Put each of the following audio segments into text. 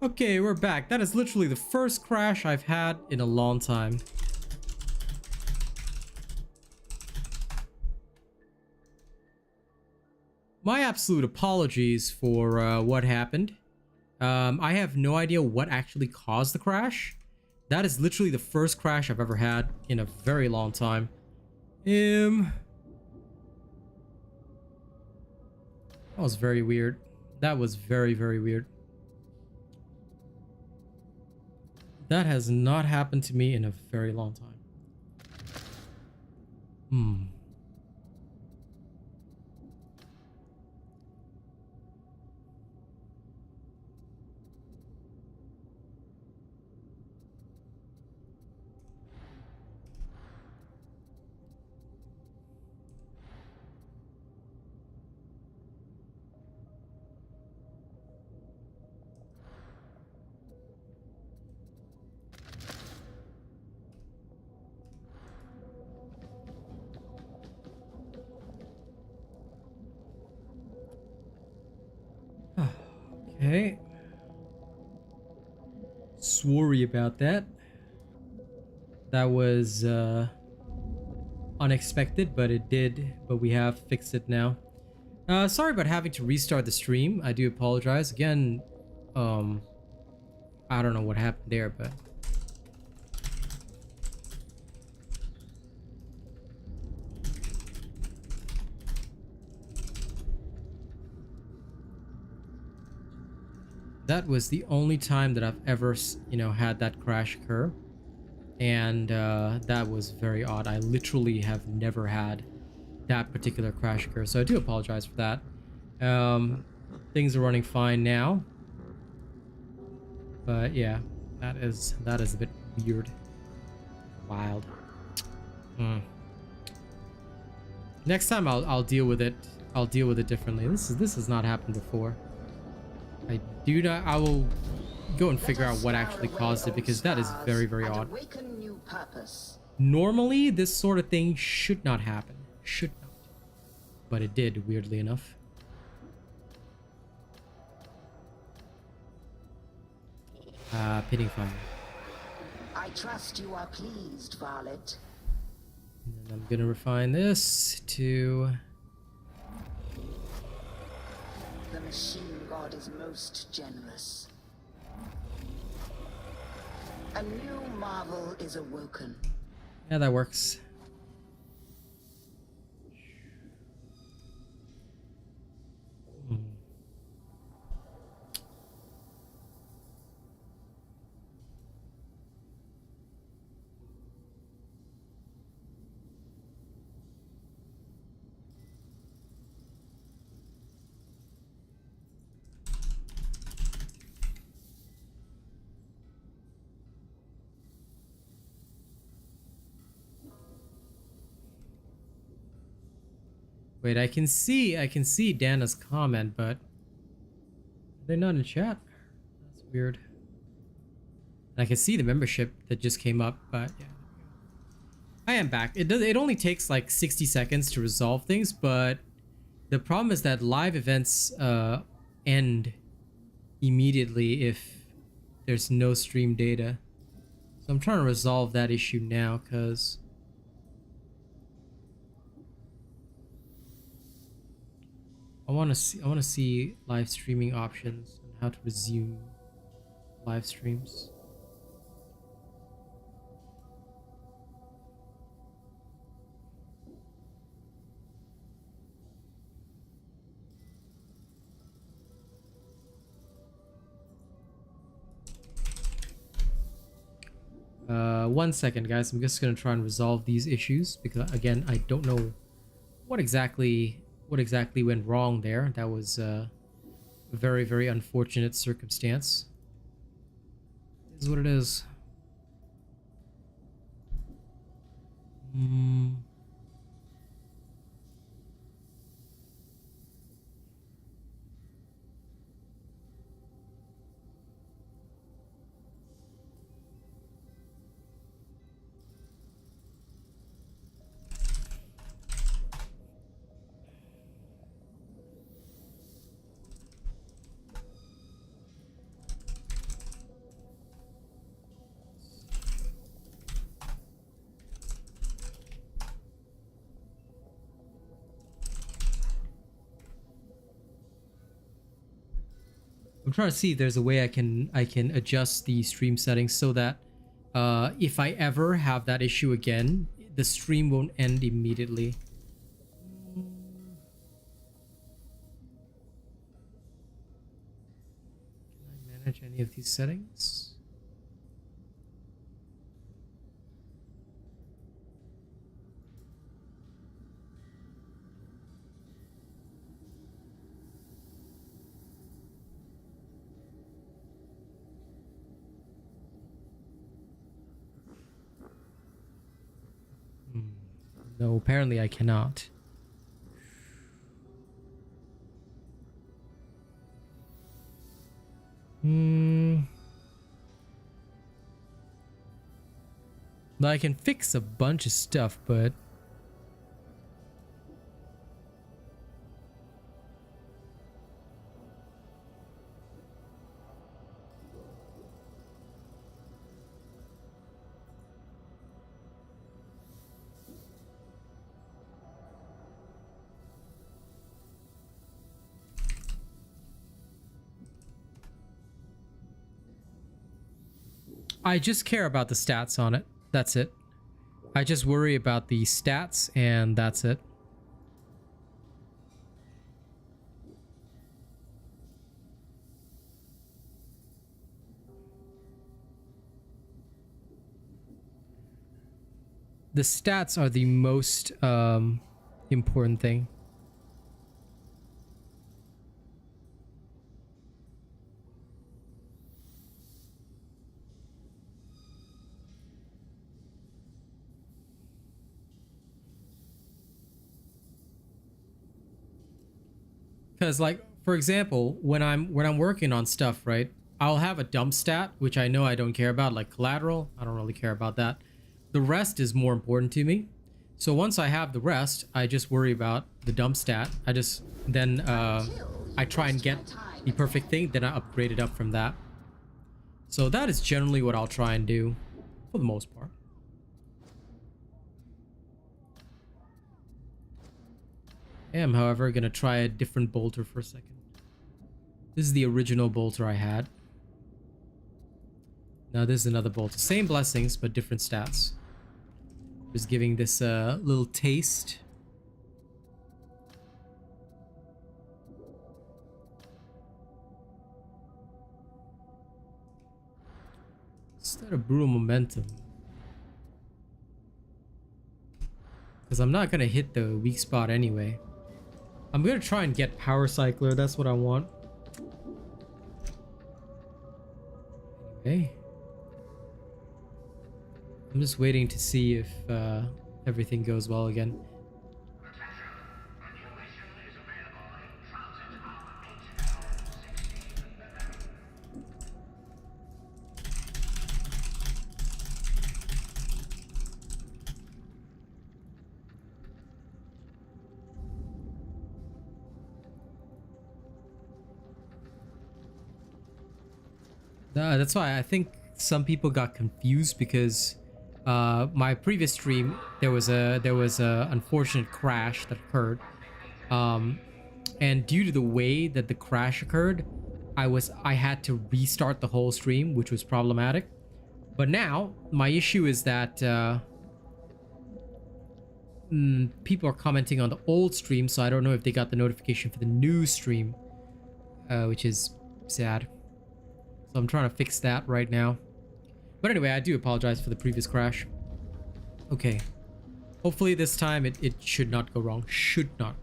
Okay, we're back. That is literally the first crash I've had in a long time. My absolute apologies for what happened. I have no idea what actually caused the crash. That is literally the first crash I've ever had in a very long time. That was very weird. That was very, very weird. That has not happened to me in a very long time. Okay. Sorry about that. That was unexpected, but we have fixed it now. Sorry about having to restart the stream. I do apologize. Again, I don't know what happened there, but that was the only time that I've ever, had that crash occur. And that was very odd. I literally have never had that particular crash occur, so I do apologize for that. Things are running fine now, but yeah, that is a bit weird, wild. Next time I'll deal with it. I'll deal with it differently. This has not happened before. I will go and figure out what actually caused it, because that is very, very odd. Normally, this sort of thing should not happen. Should not. But it did, weirdly enough. Pitting fire. I trust you are pleased, Varlet. And then I'm gonna refine this to... The machine god is most generous. A new marvel is awoken. Yeah, that works. Wait, I can see Dana's comment, but they're not in chat. That's weird. And I can see the membership that just came up, but yeah. I am back. It only takes like 60 seconds to resolve things, but the problem is that live events end immediately if there's no stream data. So I'm trying to resolve that issue now, because I want to see live streaming options and how to resume live streams. One second, guys. I'm just gonna try and resolve these issues, because again, I don't know what exactly went wrong there. That was a very, very unfortunate circumstance. This is what it is. I'm trying to see if there's a way I can adjust the stream settings so that if I ever have that issue again, the stream won't end immediately. Can I manage any of these settings? No, apparently I cannot. I can fix a bunch of stuff, but I just care about the stats on it. That's it. I just worry about the stats and that's it. The stats are the most important thing. Because, like, for example, when I'm working on stuff, right, I'll have a dump stat, which I know I don't care about, like collateral. I don't really care about that. The rest is more important to me. So once I have the rest, I just worry about the dump stat. I just then I try and get the perfect thing, then I upgrade it up from that. So that is generally what I'll try and do for the most part. I am, however, gonna try a different bolter for a second. This is the original bolter I had. Now this is another bolter. Same blessings, but different stats. Just giving this a little taste. Instead of brutal momentum. Because I'm not gonna hit the weak spot anyway. I'm gonna try and get power cycler. That's what I want. Okay. I'm just waiting to see if everything goes well again. That's why I think some people got confused because my previous stream there was a unfortunate crash that occurred, and due to the way that the crash occurred, I had to restart the whole stream, which was problematic. But now my issue is that people are commenting on the old stream, so I don't know if they got the notification for the new stream, which is sad. So I'm trying to fix that right now. But anyway, I do apologize for the previous crash. Okay. Hopefully this time it should not go wrong. Should not.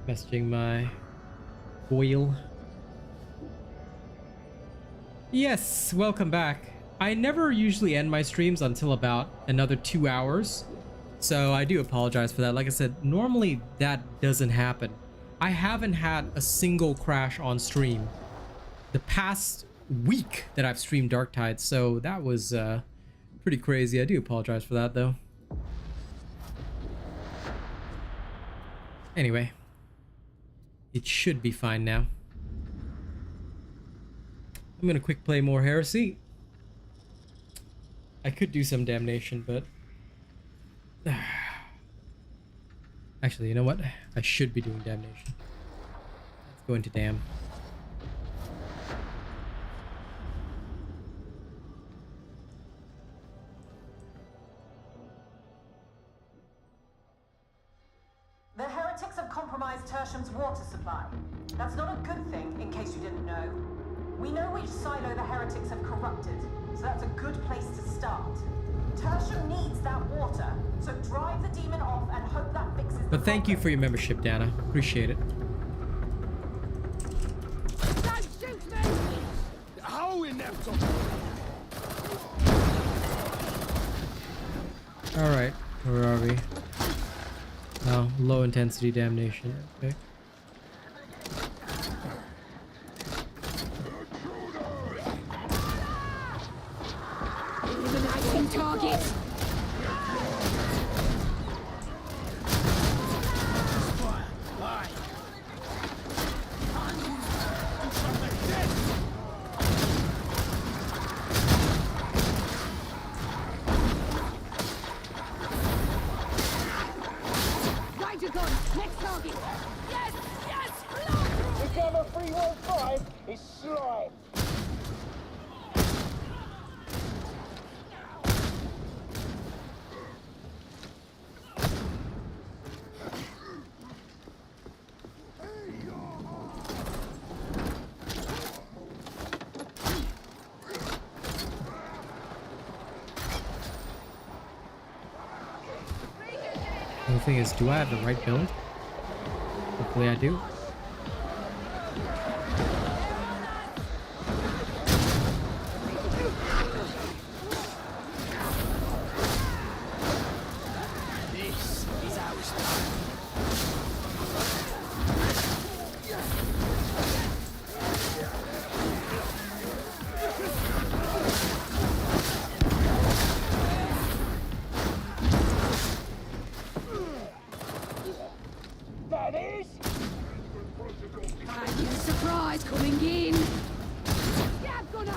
Messaging my boil. Yes, welcome back. I never usually end my streams until about another 2 hours. So I do apologize for that. Like I said, normally that doesn't happen. I haven't had a single crash on stream the past week that I've streamed Darktide, so that was pretty crazy. I do apologize for that though. Anyway, it should be fine now. I'm gonna quick play more Heresy. I could do some Damnation, but actually, you know what? I should be doing Damnation. Let's go into Dam. The heretics have compromised Tertium's water supply. That's not a good thing, in case you didn't know. We know which silo the heretics have corrupted, so that's a good place to start. Tertium needs that water, so drive the demon off and hope that fixes the But thank you problem. for your membership, Dana. Appreciate it. Don't shoot me! How in that? Alright, where are we? Oh, low intensity Damnation. Okay. Eliminating target! Ranger gun! Next target! Yes! Yes! Block! The Gamma 315 is slime. The thing is, do I have the right build? Hopefully I do. This is our style. That is. And you surprise coming in! Stab gunner!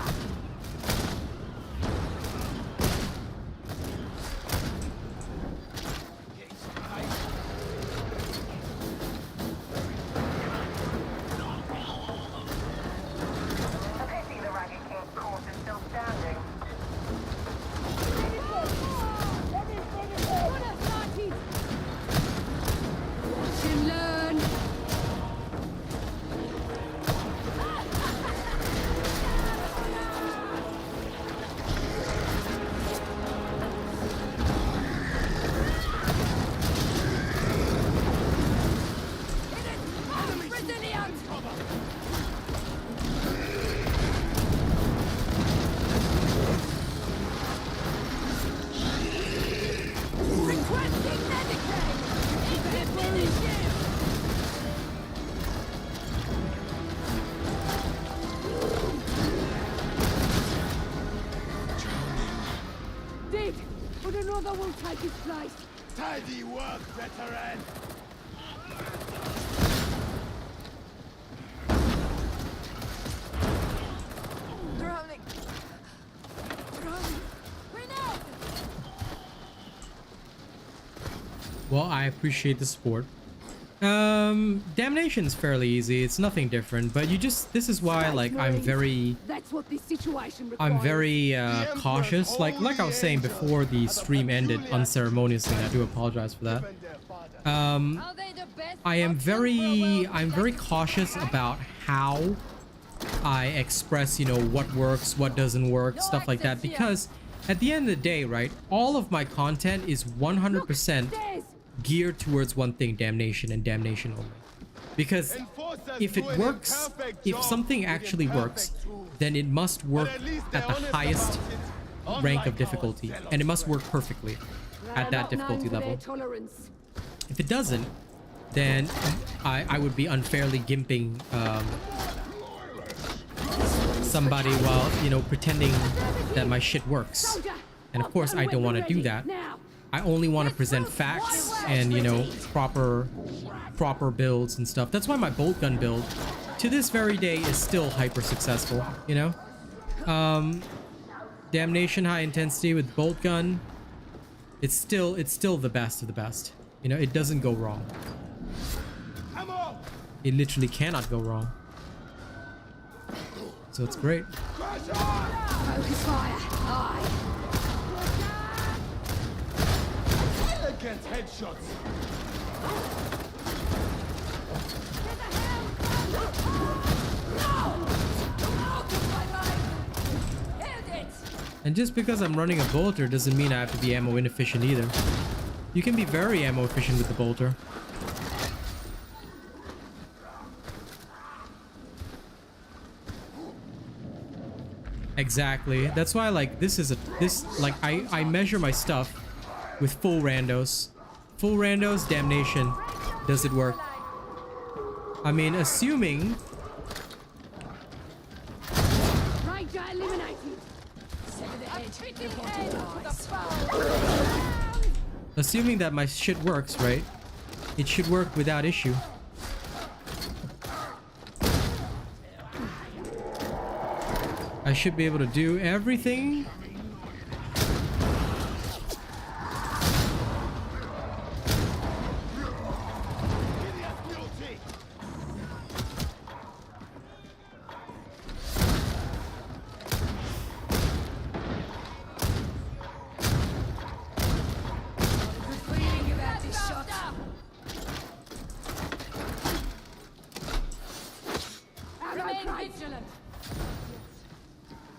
I think the Ragged King's course is still standing. Gunner started! Watch and learn! Brazilian! Requesting Medicaid! Finish him! Dig! But another will take his place. Tidy work, veteran. Drowning! Drowning! Grenade! Well, I appreciate the support. Damnation's fairly easy. It's nothing different, but this is why, like, I'm very That's what this situation requires. I'm very cautious. Like I was saying before the stream ended unceremoniously, and I do apologize for that. Are they the best? I'm very cautious about how I express, you know, what works, what doesn't work, stuff like that, because at the end of the day, right, all of my content is 100% geared towards one thing: Damnation and Damnation only. Because if it works, if something actually works, then it must work at the highest rank of difficulty, and it must work perfectly. at that difficulty level. If it doesn't, then I would be unfairly gimping somebody while, you know, pretending that my shit works. And of course I don't want to do that. I only want to present facts and, you know, proper builds and stuff. That's why my bolt gun build to this very day is still hyper successful, you know. Damnation high intensity with bolt gun, it's still the best of the best, you know. It doesn't go wrong. It literally cannot go wrong, so it's great. Focus fire. Aye. Against headshots. And just because I'm running a bolter doesn't mean I have to be ammo inefficient either. You can be very ammo efficient with the bolter. Exactly. That's why, like, I measure my stuff with full randos. Full randos, damnation. Does it work? I mean, assuming Ranger eliminated. assuming that my shit works, right? It should work without issue. I should be able to do everything.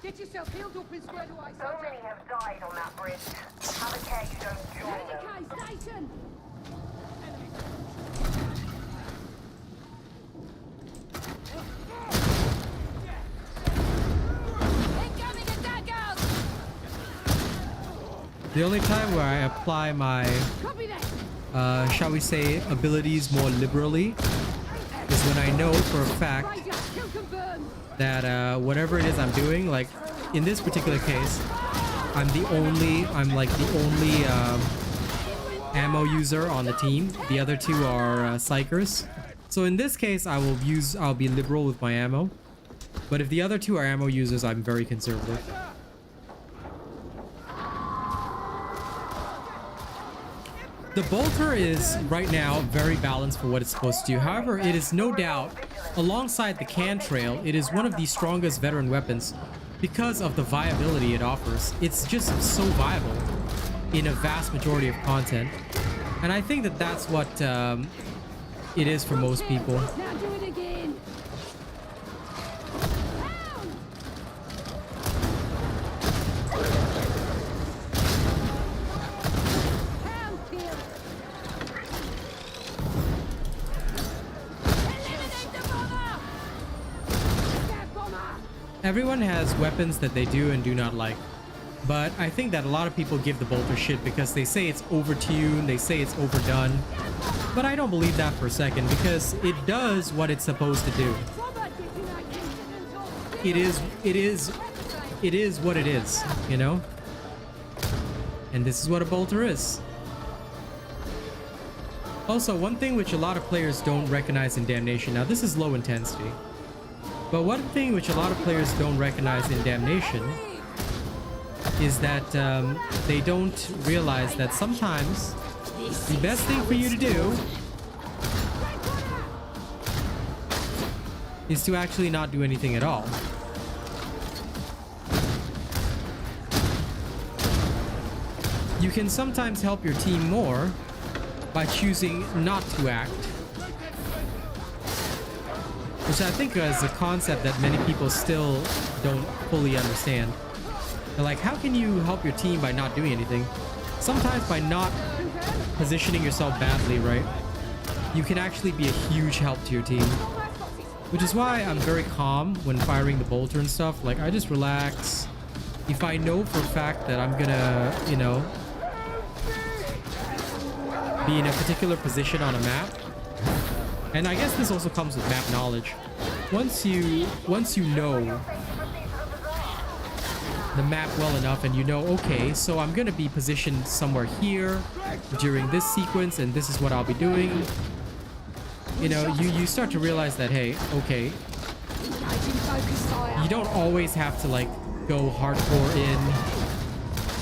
Get yourself healed up and squared away. So many have died on that bridge. Have a care you don't join them. Okay, station. Incoming attackers! The only time where I apply my, Copy that. shall we say, abilities more liberally is when I know for a fact Ranger, kill confirmed. that whatever it is I'm doing, like in this particular case, I'm the only ammo user on the team. The other two are psychers. So in this case, I'll be liberal with my ammo. But if the other two are ammo users, I'm very conservative. The bolter is right now very balanced for what it's supposed to do. However, it is no doubt, alongside the can trail, it is one of the strongest veteran weapons because of the viability it offers. It's just so viable in a vast majority of content. And I think that that's what it is for most people. Now do it again. Down. Down, kill. Eliminate the bomber. That bomber. Everyone has weapons that they do and do not like. But I think that a lot of people give the bolter shit because they say it's overtuned, they say it's overdone. But I don't believe that for a second, because it does what it's supposed to do. It is what it is, you know? And this is what a bolter is. Also, one thing which a lot of players don't recognize in Damnation, now this is low intensity, but one thing which a lot of players don't recognize in Damnation is that they don't realize that sometimes the best thing for you to do is to actually not do anything at all. You can sometimes help your team more by choosing not to act, which I think is a concept that many people still don't fully understand. They're like, how can you help your team by not doing anything? Sometimes by not positioning yourself badly, right? You can actually be a huge help to your team. Which is why I'm very calm when firing the bolter and stuff. Like, I just relax. If I know for a fact that I'm gonna, you know, be in a particular position on a map. And I guess this also comes with map knowledge. Once you know the map well enough and you know, okay, so I'm gonna be positioned somewhere here during this sequence and this is what I'll be doing. You know, you start to realize that, hey, okay, you don't always have to like go hardcore in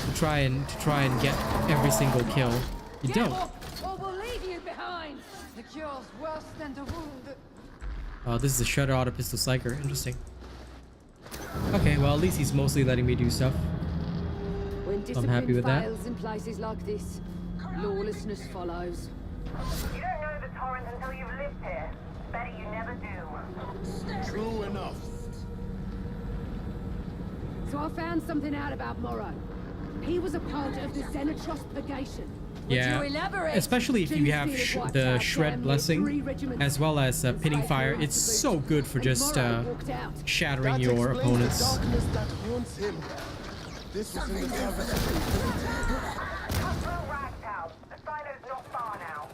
to try and get every single kill. You don't. Or we'll leave you behind. The cure's worse than the wound. Oh, this is a Shredder Auto Pistol Psyker. Interesting. Okay, well, at least he's mostly letting me do stuff. When I'm happy with that. fails in places like this, lawlessness follows. You don't know the torrent until you've lived here. Better you never do. True enough. So I found something out about Morrow. He was a part of the Xenotros Purgation. Yeah, especially if you have the Shred Blessing as well as Pinning Fire. It's so good for just shattering That your explains opponents. the darkness that haunts him. This was in the service of Cut through Ragtown. The silo's not far now.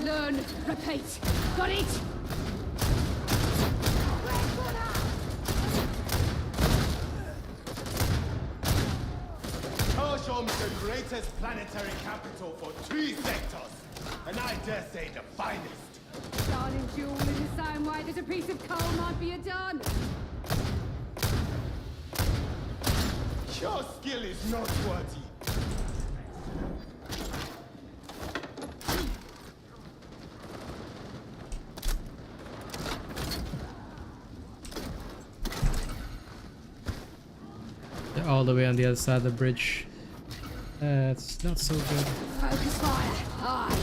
Learn, repeat. Got it? Tertium's the greatest planetary capital for 3 sectors, and I dare say the finest. Darling jewel in the same way that a piece of coal might be a diamond. Your skill is noteworthy. They're all the way on the other side of the bridge. It's not so good. Focus fire. Aye.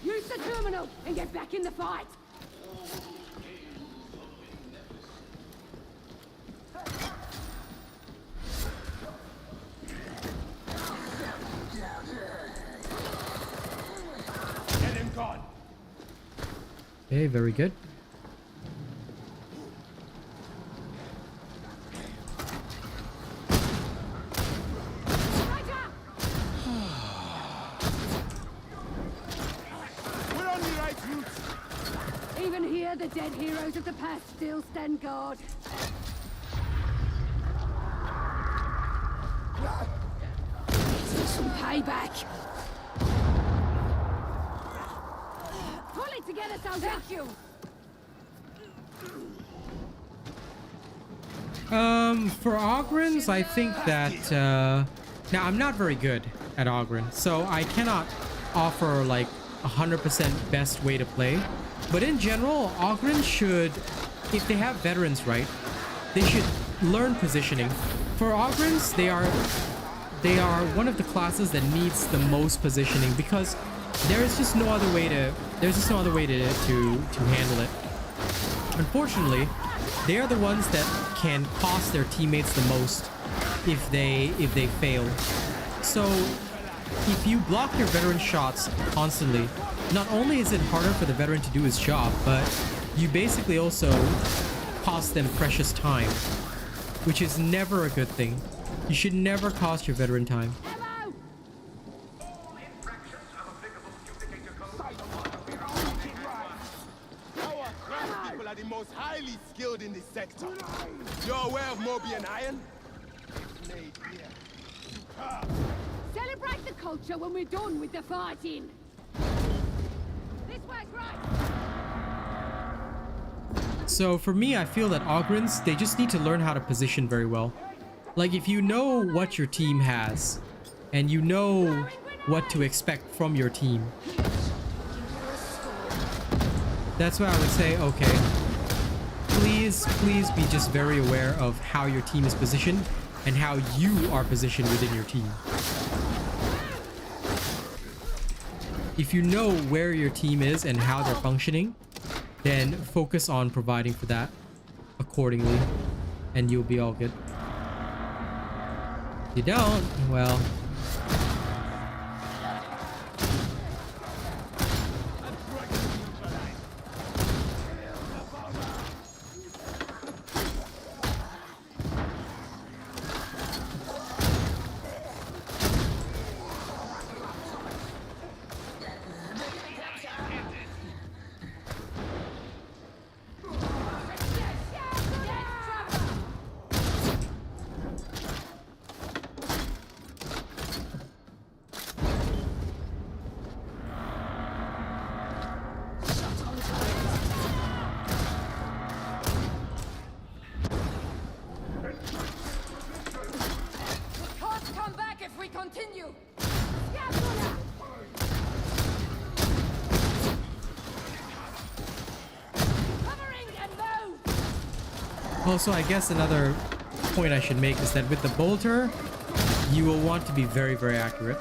Use the terminal and get back in the fight. Get him gone. Okay, very good. We're on the right route. Even here, the dead heroes of the past still stand guard. Some payback. Pull it together, soldier. Thank you. For Ogrins, I think that, now I'm not very good at Ogrin, so I cannot offer like 100% best way to play. But in general, Ogrins should, if they have veterans right, they should learn positioning. For Ogrins, they are one of the classes that needs the most positioning because there's just no other way to handle it. Unfortunately, they are the ones that can cost their teammates the most if they fail. So if you block your veteran shots constantly, not only is it harder for the veteran to do his job, but you basically also cost them precious time, which is never a good thing. You should never cost your veteran time. Our craftspeople are the most highly skilled in this sector. You're aware of Moby and Iron? It's made here. Superb. Celebrate the culture when we're done with the fighting. This way's right. So for me, I feel that Ogrins, they just need to learn how to position very well. Like if you know what your team has and you know what to expect from your team, that's why I would say, okay, please be just very aware of how your team is positioned and how you are positioned within your team. If you know where your team is and how they're functioning, then focus on providing for that accordingly and you'll be all good. If you don't, well, also, I guess another point I should make is that with the bolter, you will want to be very, very accurate.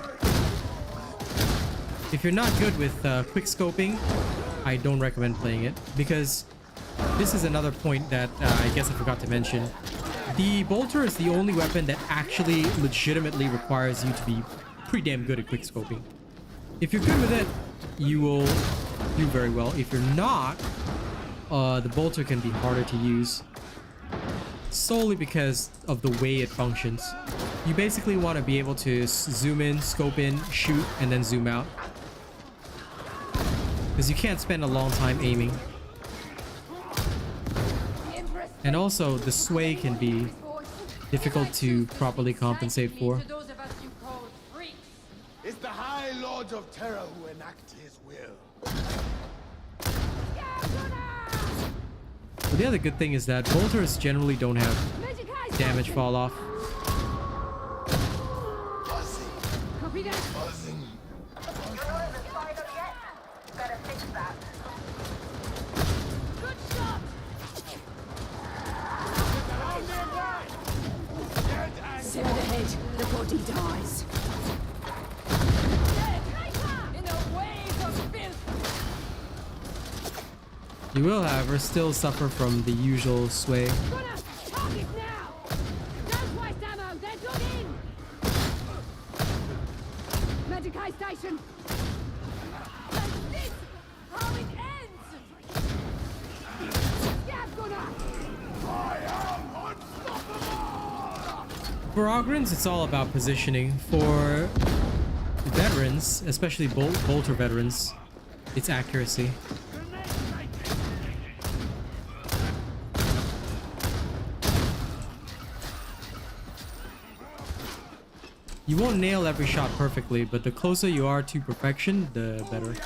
If you're not good with quick scoping, I don't recommend playing it because this is another point that I guess I forgot to mention. The bolter is the only weapon that actually legitimately requires you to be pretty damn good at quick scoping. If you're good with it, you will do very well. If you're not, the bolter can be harder to use. Solely because of the way it functions. You basically want to be able to zoom in, scope in, shoot, and then zoom out. Because you can't spend a long time aiming. And also, the sway can be difficult to properly compensate for. It's the High Lord of Terror who enact his will. But the other good thing is that bolters generally don't have damage fall off. Copy that. Buzzing. You're not at the silo yet? Better fix that. Good shot. Sever the head before he dies. In a wave of filth. You will, however, still suffer from the usual sway. Target now. Don't waste ammo. They're dug in. Medicaid station. That's this how it ends. Scab gunner. For Ogrins, it's all about positioning. For veterans, especially bolter veterans, it's accuracy. You won't nail every shot perfectly, but the closer you are to perfection, the better.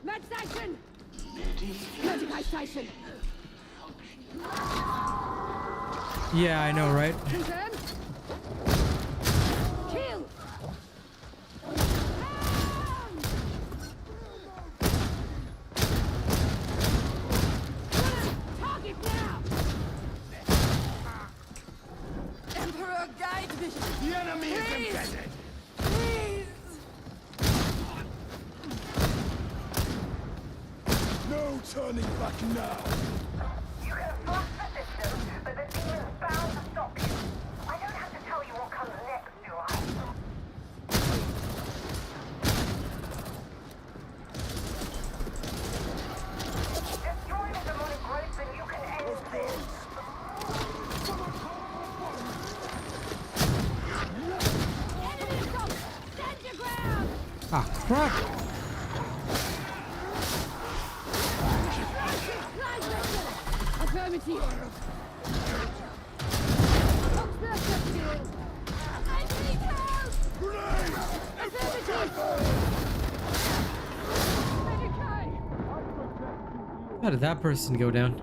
Med station. Medicaid station. Yeah, I know, right? Confirm. Kill. Target now. Emperor, guide me. The enemy is Please. embedded. Please. No turning back now. You can force the system, but the demon's bound to stop you. I don't have to tell you what comes next, do I? Destroy the demonic growth and you can end this. Enemy stop. Stand your ground. Ah, crap! Affirmative. Affirmative. How did that person go down?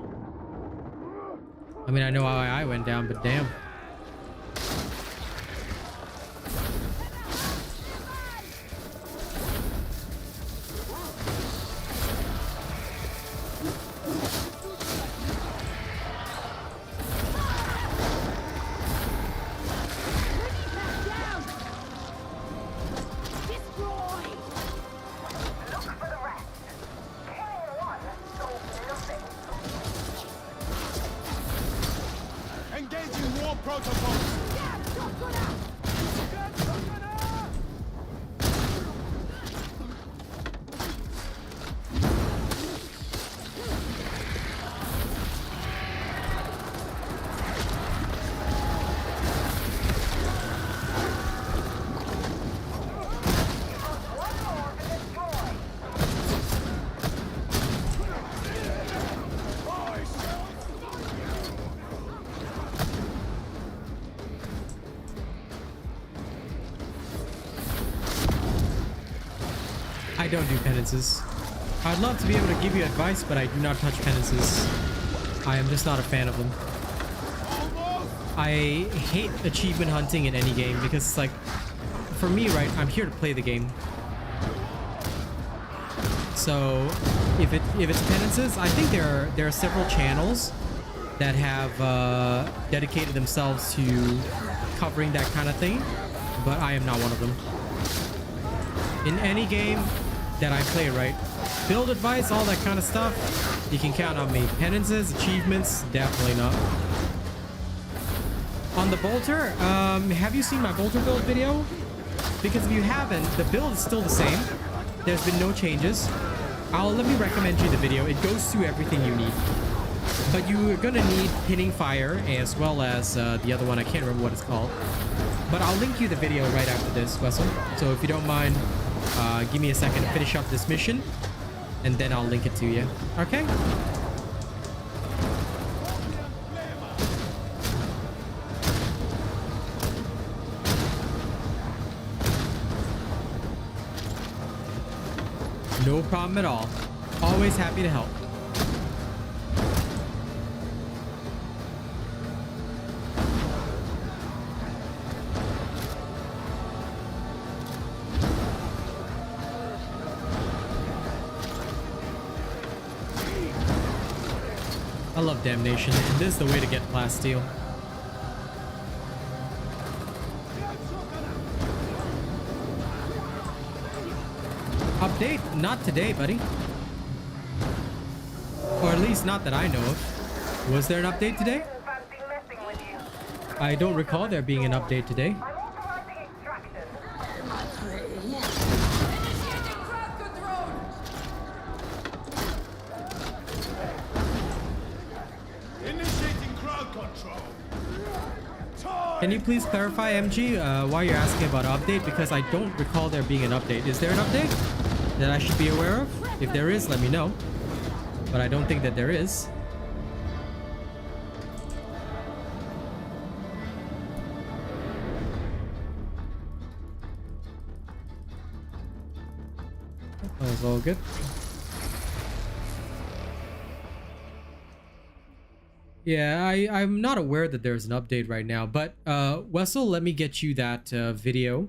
I mean, I know how I went down, but damn. Engaging war protocol. I don't do penances. I'd love to be able to give you advice, but I do not touch penances. I am just not a fan of them. I hate achievement hunting in any game because it's like, for me, right, I'm here to play the game. So if it's penances, I think there are several channels that have dedicated themselves to covering that kind of thing, but I am not one of them. In any game that I play, right, build advice, all that kind of stuff, you can count on me. Penances, achievements, definitely not. On the bolter, have you seen my bolter build video? Because if you haven't, the build is still the same. There's been no changes. Let me recommend you the video. It goes through everything you need. But you're gonna need pinning fire as well as the other one. I can't remember what it's called. But I'll link you the video right after this, Wessel. So if you don't mind, give me a second to finish up this mission, and then I'll link it to you. Okay? No problem at all. Always happy to help. I love Damnation. This is the way to get plasteel. Update? Not today, buddy. Or at least not that I know of. Was there an update today? I don't recall there being an update today. Can you please clarify, MG, why you're asking about an update? Because I don't recall there being an update. Is there an update that I should be aware of? If there is, let me know. But I don't think that there is. That was all good. Yeah, I'm not aware that there's an update right now, but Wessel, let me get you that video.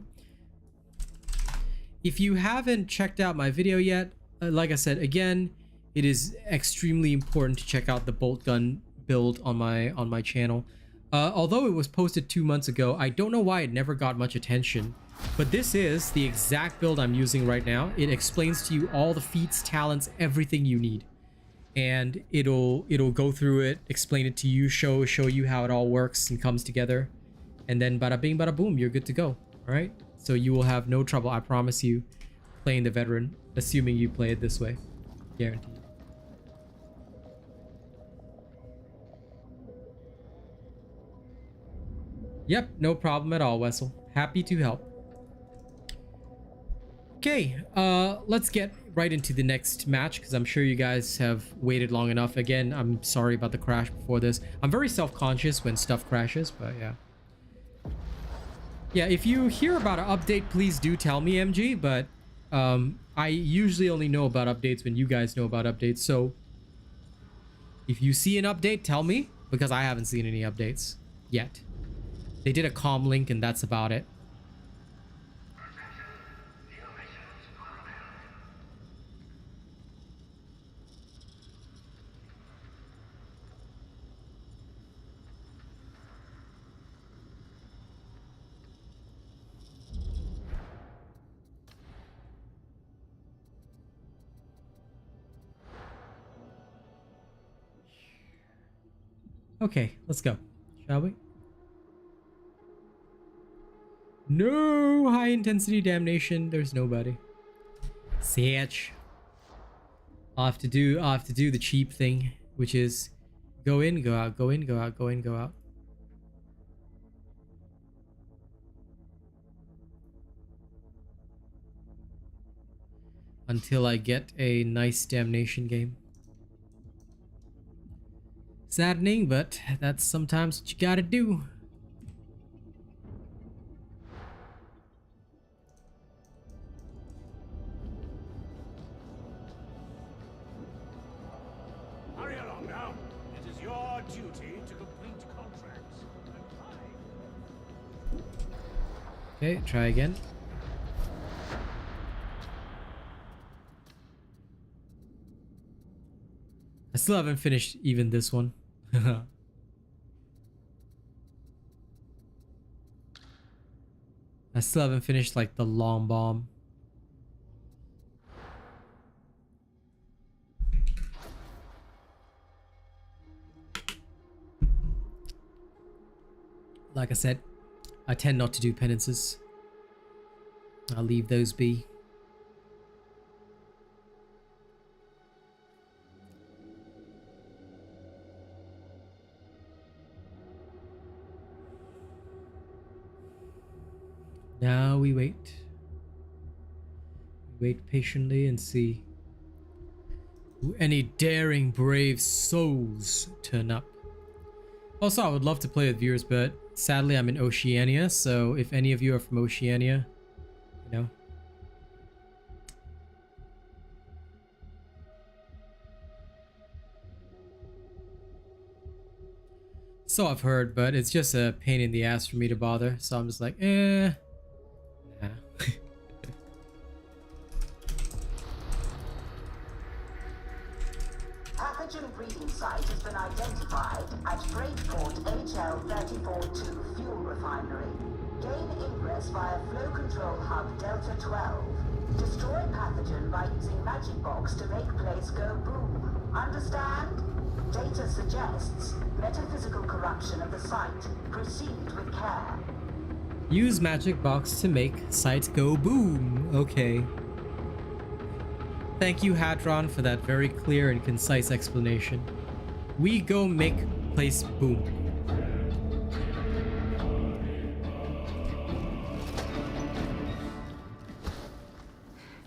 If you haven't checked out my video yet, like I said, again, it is extremely important to check out the bolt gun build on my channel. Although it was posted 2 months ago, I don't know why it never got much attention, but this is the exact build I'm using right now. It explains to you all the feats, talents, everything you need. And it'll go through it, explain it to you, show you how it all works and comes together, and then bada bing bada boom, you're good to go. All right, so you will have no trouble, I promise you, playing the veteran, assuming you play it this way, guaranteed. Yep, no problem at all, Wessel. Happy to help. Okay, let's get right into the next match because I'm sure you guys have waited long enough. Again, I'm sorry about the crash before this. I'm very self-conscious when stuff crashes, but yeah. Yeah, if you hear about an update, please do tell me, MG, but I usually only know about updates when you guys know about updates. So If you see an update, tell me, because I haven't seen any updates yet. They did a comm link and that's about it. Okay, let's go, shall we? No high intensity damnation. There's nobody. Satch. I'll have to do the cheap thing, which is go in, go out, go in, go out, go in, go out. Until I get a nice damnation game. Saddening, but that's sometimes what you gotta do. Hurry along now. It is your duty to complete contracts. Okay, try again. I still haven't finished even this one. I still haven't finished like the long bomb. Like I said, I tend not to do penances. I'll leave those be. Now we wait. We wait patiently and see who any daring brave souls turn up. Also, I would love to play with viewers, but sadly I'm in Oceania, so if any of you are from Oceania, you know. So I've heard, but it's just a pain in the ass for me to bother, so I'm just like, nah. Pathogen breeding site has been identified at Freightport HL342 Fuel Refinery. Gain ingress via Flow Control Hub Delta 12. Destroy pathogen by using Magic Box to make place go boom. Understand? Data suggests metaphysical corruption of the site. Proceed with care. Use Magic Box to make site go boom. Okay. Thank you, Hadron, for that very clear and concise explanation. We go make place boom.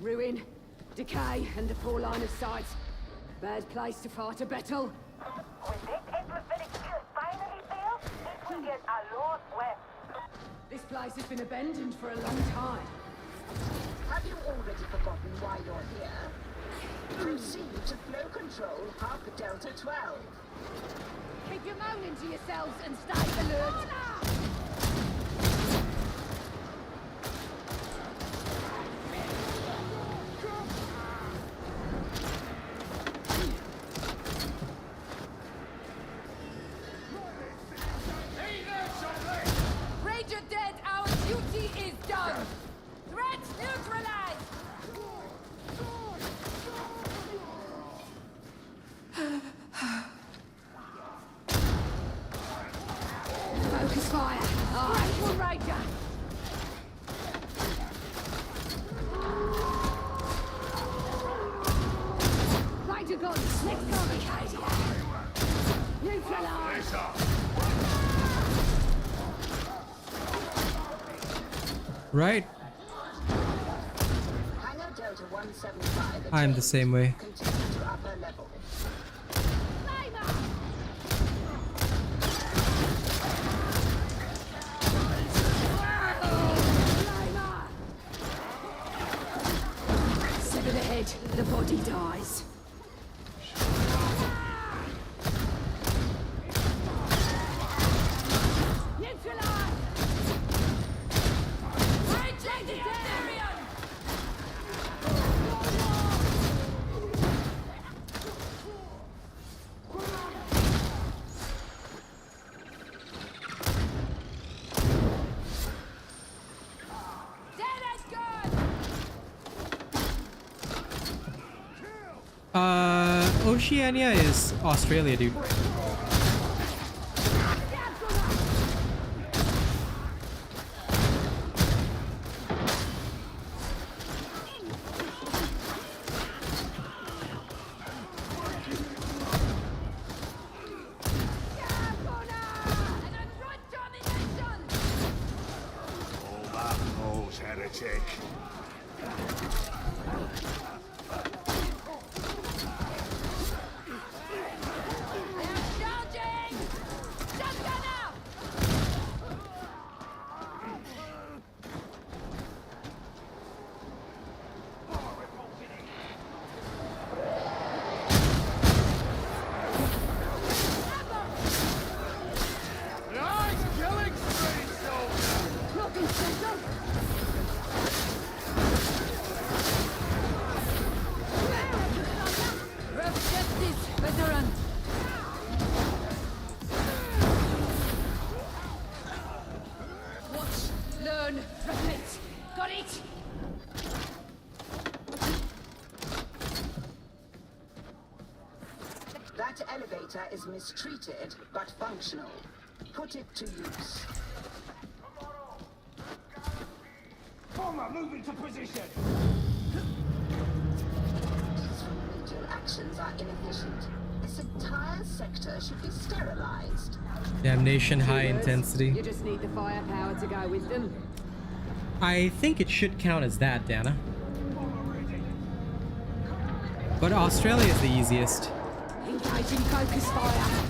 Ruin, decay, and a poor line of sight. Bad place to fight a battle. When this atmospheric field finally fails, it will get a lot west. This place has been abandoned for a long time. Have you already forgotten why you're here? Proceed to Flow Control Hub Delta 12. Keep your moaning to yourselves and stay alert. Ranger dead, our duty is done. Threat neutralized. Focus fire. Rifle Ranger. Ranger guns. Let's go, Acadia. Neutralize. Right? Hangar Delta 175. I'm the same way. Continue to upper level. Sever the head, the body dies. Oceania is Australia, dude. All that knows, heretic. Nice killing spree, soldier! Rough justice, veteran. Watch, learn, reflect. Got it? That elevator is mistreated, but functional. Put it to use. Bomber, moving to position. These remedial actions are inefficient. This entire sector should be sterilized. Damnation high intensity. You just need the firepower to go with them. I think it should count as that, Dana. But Australia is the easiest. Engaging focus fire.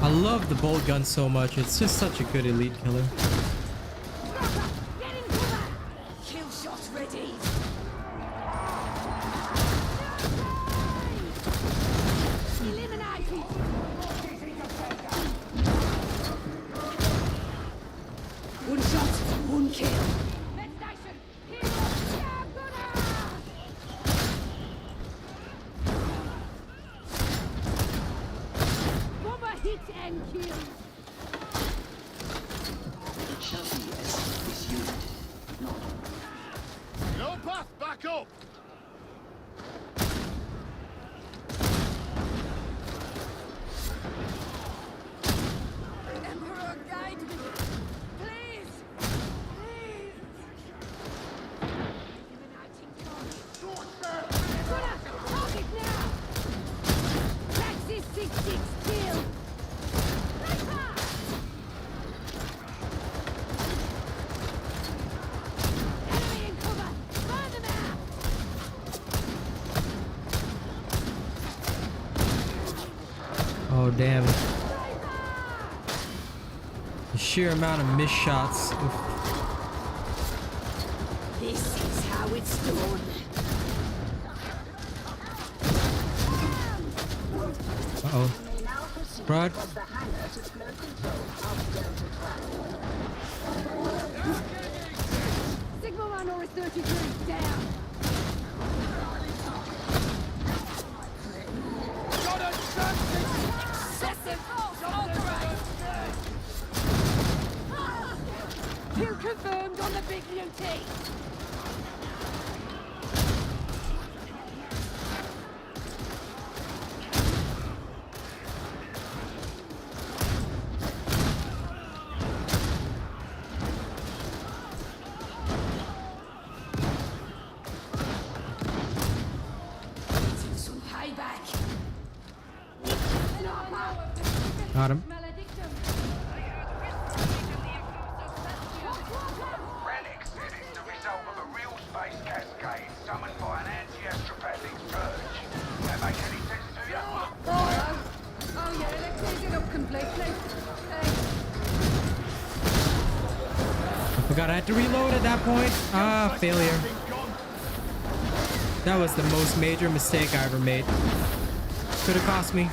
I love the bolt gun so much. It's just such a good elite killer. Kill shot ready. One shot, one kill. Bomber hit and kill. No path, back up! Emperor, guide me. Please. Please. Target now. Praxis 6-6 kill. Enemy in cover. Burn them out. Oh, damn. The sheer amount of missed shots. Oof. This is how it's done. Uh-oh. May now proceed Rod. towards the hangar to flow control of Delta 12. Signal runner is 33 down. Got a Excessive force authorized. Kill confirmed on the big UT. Some payback. Got him. Relics, it is the result of a real space cascade summoned by an anti-astropathic purge. That make any sense to you? Oh yeah, let's take it up completely. I forgot I had to reload at that point. Ah, failure. That was the most major mistake I ever made. Could have cost me.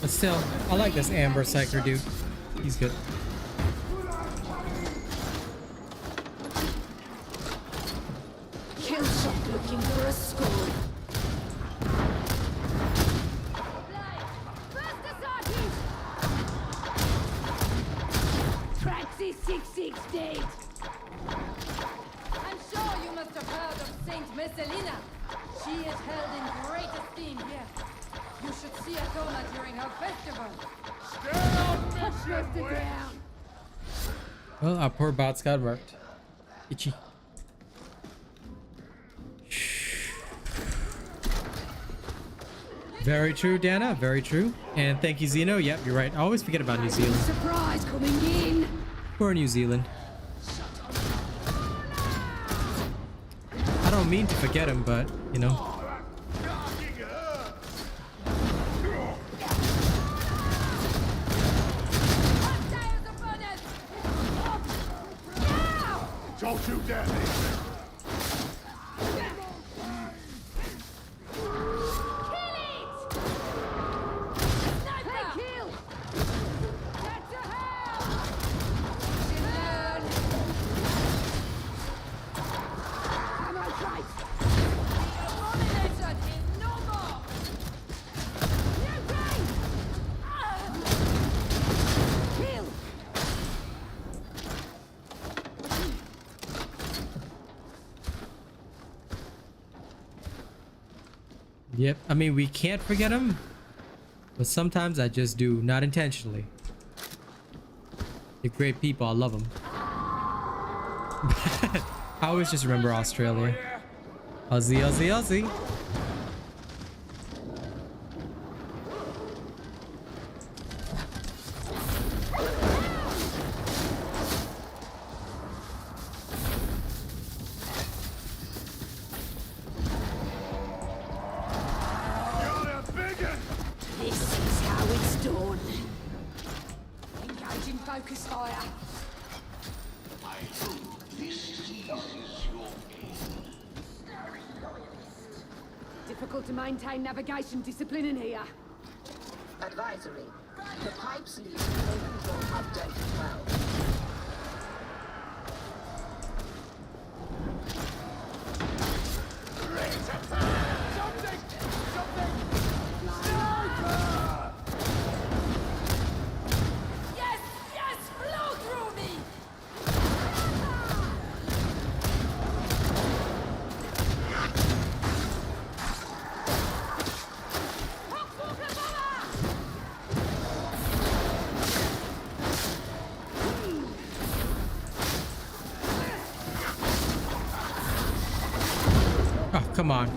But still, I like this Amber Psyker dude. He's good. Kill shot looking for a score. Fiatona during her festival. Lift it down. Well, our poor bots got worked. Itchy. Very true, Dana. Very true. And thank you, Zeno. Yep, you're right. I always forget about New Zealand. Surprise coming in. Poor New Zealand. I don't mean to forget him, but, you know. Don't you dare leave. Yep, I mean, we can't forget him, but sometimes I just do, not intentionally. They're great people, I love them. I always just remember Australia. Aussie, Aussie, Aussie. Difficult to maintain navigation discipline in here. Advisory. The pipes lead to flow control hub Delta 12. Yes, yes, blow through me. Oh, come on.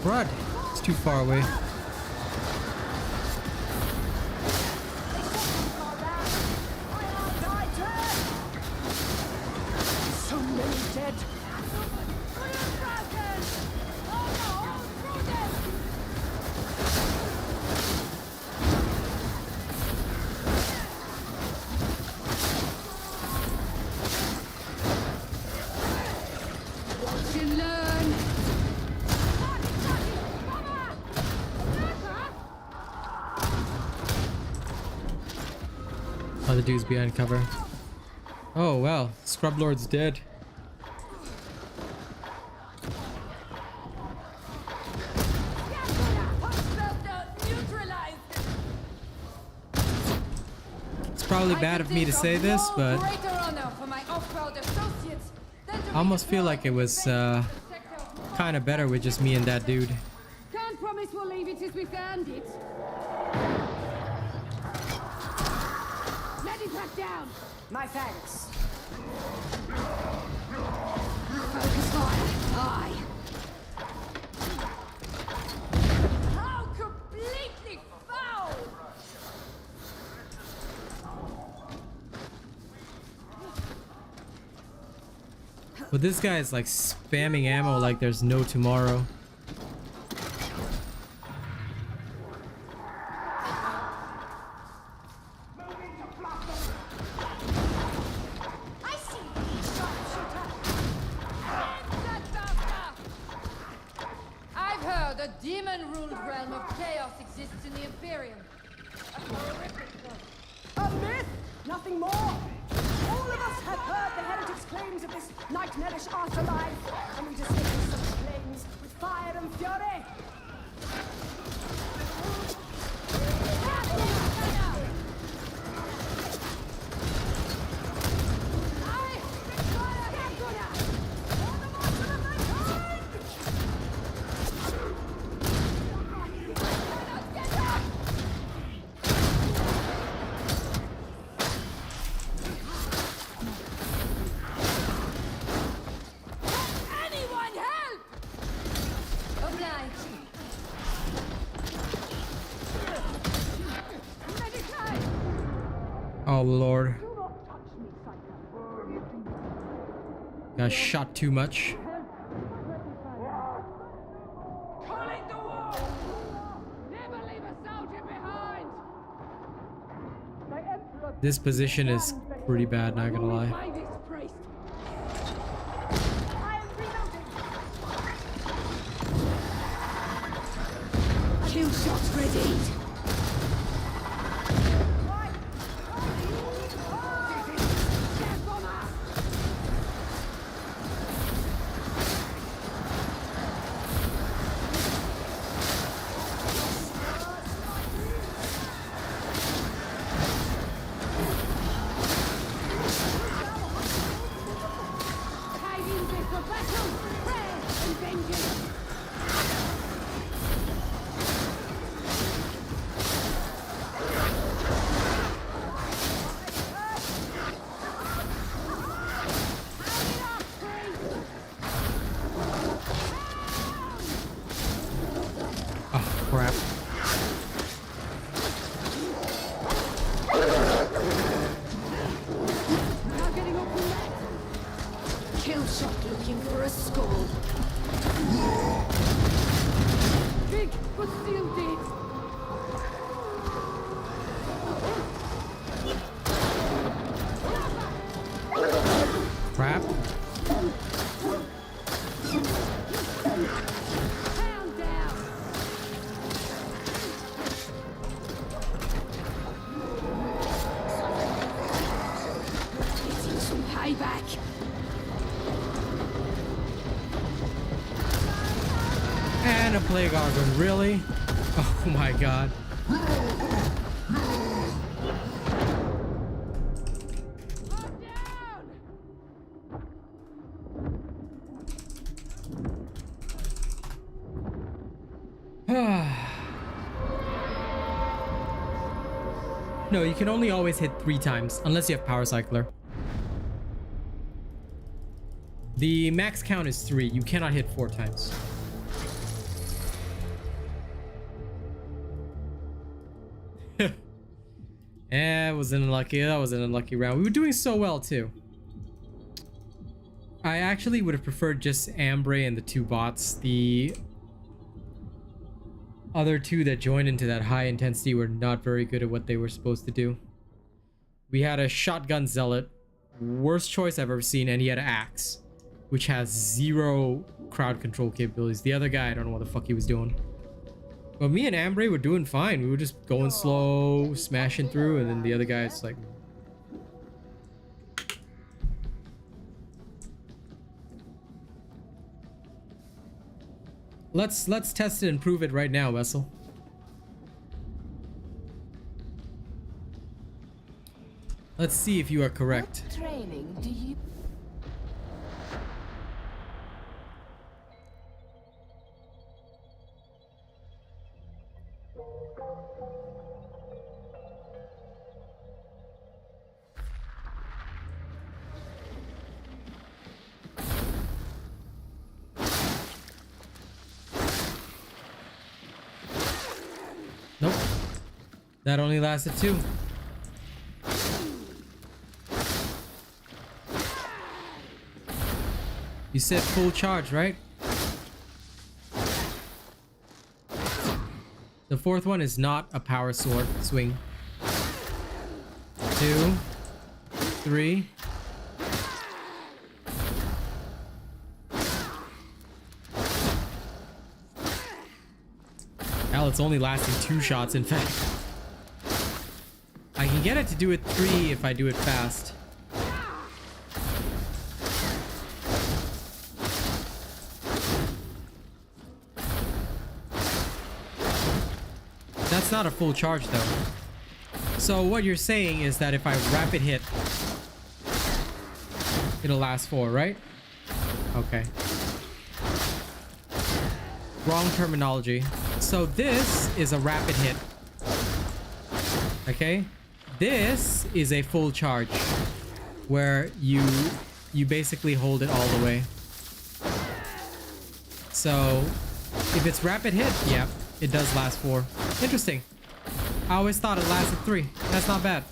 Rod, it's too far away. So many dead. Watch and learn. Other dude's behind cover. Oh well, Scrub Lord's dead. It's probably bad of me to say this, but I almost feel like it was kind of better with just me and that dude. Can't promise we'll leave it as we found it. Let it back down. My thanks. Focus fire. Aye. How completely foul! But this guy is like spamming ammo like there's no tomorrow. I see you, sharpshooter! End that bastard! I've heard the demon-ruled realm of chaos exists in the Imperium. A horrific one. A myth, nothing more. All of us have heard the heretics' claims of this nightmarish afterlife, and we dismiss such claims with fire and fury. Anyone help! Obliged. Oh lord. Got shot too much. Never leave a soldier behind. This position is pretty bad, not gonna lie. By this priest. I am reloading. Kill shots ready. Oh crap. Kill shot looking for a skull. Big, but still dead. Crap. Pound down. Getting some payback. And a plague organ, really? Oh my god. No, you can only always hit 3 times, unless you have Power Cycler. The max count is 3. You cannot hit 4 times. Yeah, it was unlucky. That was an unlucky round. We were doing so well too. I actually would have preferred just Ambre and the 2 bots. The other 2 that joined into that high intensity were not very good at what they were supposed to do. We had a shotgun zealot, worst choice I've ever seen, and he had an axe, which has 0 crowd control capabilities. The other guy, I don't know what the fuck he was doing. But me and Ambre were doing fine. We were just going slow, smashing through, and then the other guy's like... Let's test it and prove it right now, Vessel. Let's see if you are correct. What training do you... Nope. That only lasted 2. You said full charge, right? The 4th one is not a power sword swing. 2, 3. Hell, it's only lasting 2 shots, in fact. I can get it to do it 3 if I do it fast. That's not a full charge though. So what you're saying is that if I rapid hit, it'll last 4, right? Okay. Wrong terminology. So this is a rapid hit. Okay? This is a full charge where you basically hold it all the way. So if it's rapid hit, yeah, it does last 4. Interesting. I always thought it lasted 3. That's not bad.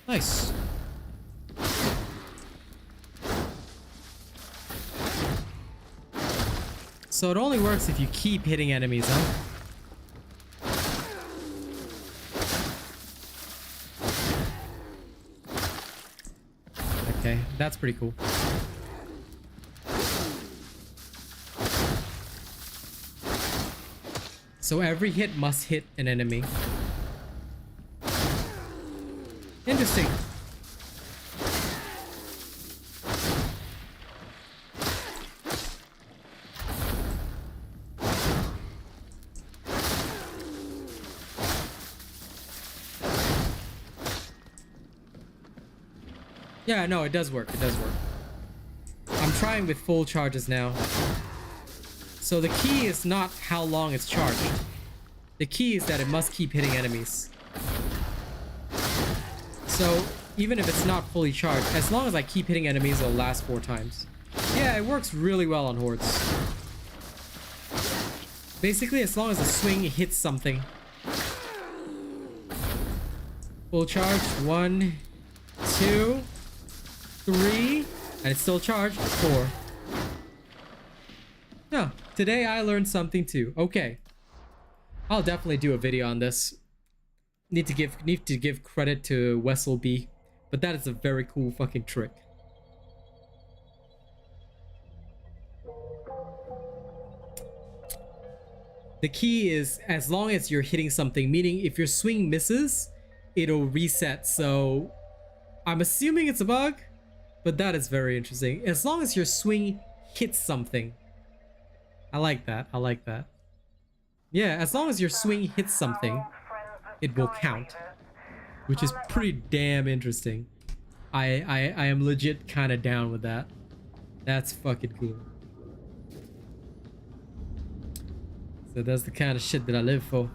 Nice. So it only works if you keep hitting enemies, huh? Okay, that's pretty cool. So every hit must hit an enemy. Interesting. Yeah, no, it does work. It does work. I'm trying with full charges now. So the key is not how long it's charged. The key is that it must keep hitting enemies. So even if it's not fully charged, as long as I keep hitting enemies, it'll last 4 times. Yeah, it works really well on hordes. Basically, as long as the swing hits something. Full charge. 1, 2, 3, and it's still charged. 4. Yeah, today I learned something too. Okay, I'll definitely do a video on this. Need to give credit to Wessel B, but that is a very cool fucking trick. The key is as long as you're hitting something, meaning if your swing misses, it'll reset. So I'm assuming it's a bug, but that is very interesting. As long as your swing hits something. I like that. I like that. Yeah, as long as your swing hits something, it will count, which is pretty damn interesting. I am legit kind of down with that. That's fucking cool. So that's the kind of shit that I live for.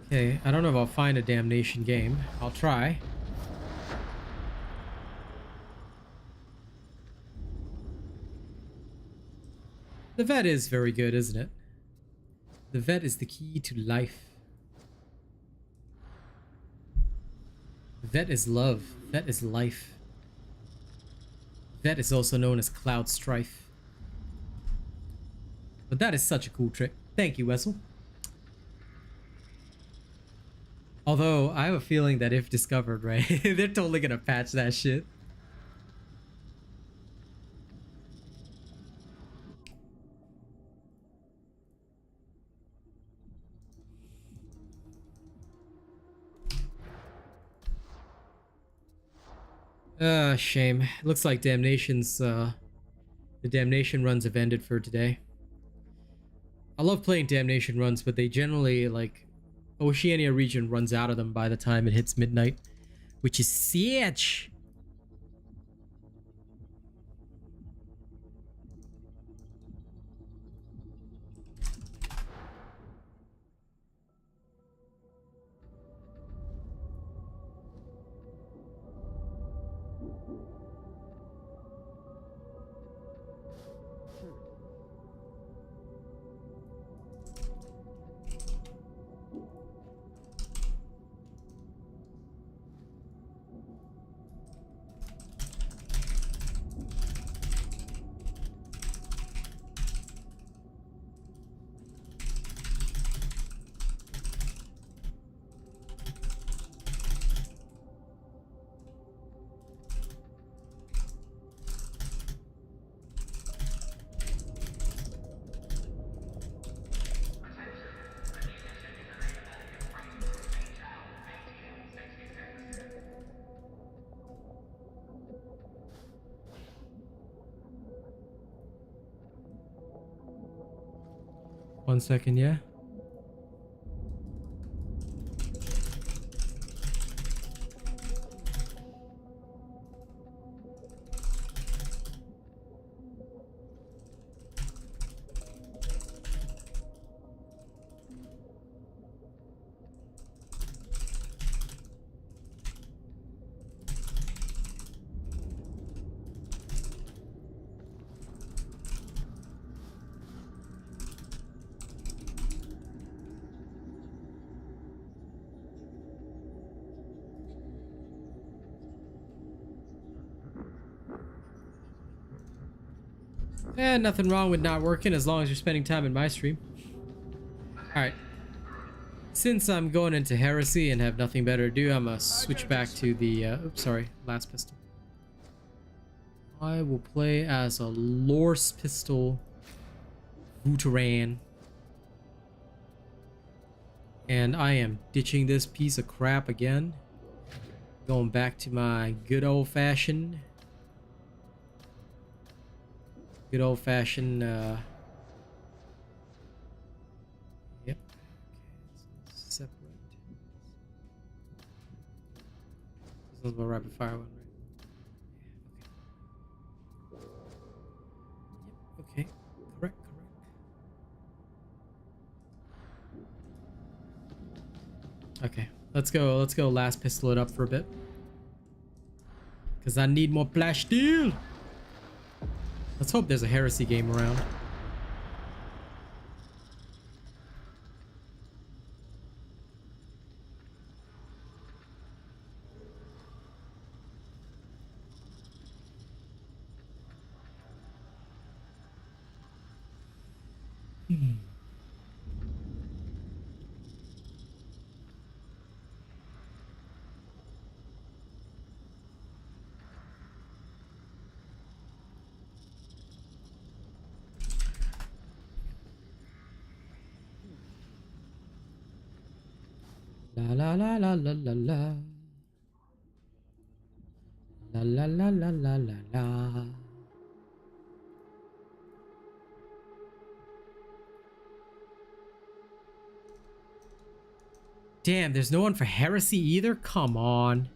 Okay, I don't know if I'll find a damnation game. I'll try. The vet is very good, isn't it? The vet is the key to life. The vet is love. Vet is life. Vet is also known as Cloud Strife. But that is such a cool trick. Thank you, Wessel. Although, I have a feeling that if discovered, right, they're totally gonna patch that shit. Shame. Looks like Damnation's, the Damnation runs have ended for today. I love playing Damnation runs, but they generally, like, Oceania region runs out of them by the time it hits midnight, which is siege. 1 second, yeah. Eh, nothing wrong with not working as long as you're spending time in my stream. Alright. Since I'm going into heresy and have nothing better to do, I'm gonna switch back to the, oops, sorry, last pistol. I will play as a Lorse pistol veteran. And I am ditching this piece of crap again. Going back to my good old-fashioned yep. Okay, so separate. This is a rapid fire one, right? Yep, okay. Correct. Okay, let's go last pistol it up for a bit. Cause I need more flash steel. Let's hope there's a heresy game around. La la la la la la la la la la la la la. Damn, there's no one for heresy either? Come on.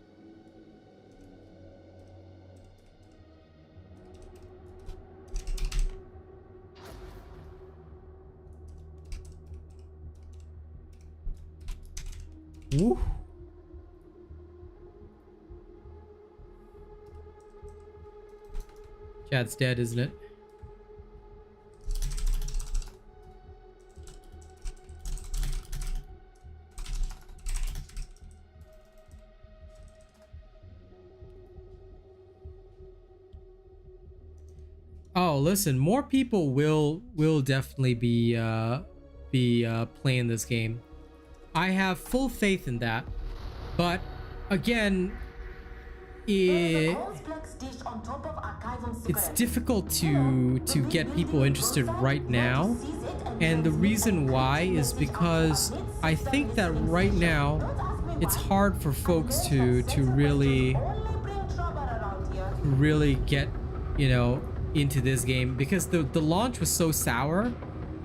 Woo. Chad's dead, isn't it? Oh, listen, more people will definitely be playing this game. I have full faith in that, but again, it's difficult to get people interested right now, and the reason why is because I think that right now it's hard for folks to really get, you know, into this game, because the launch was so sour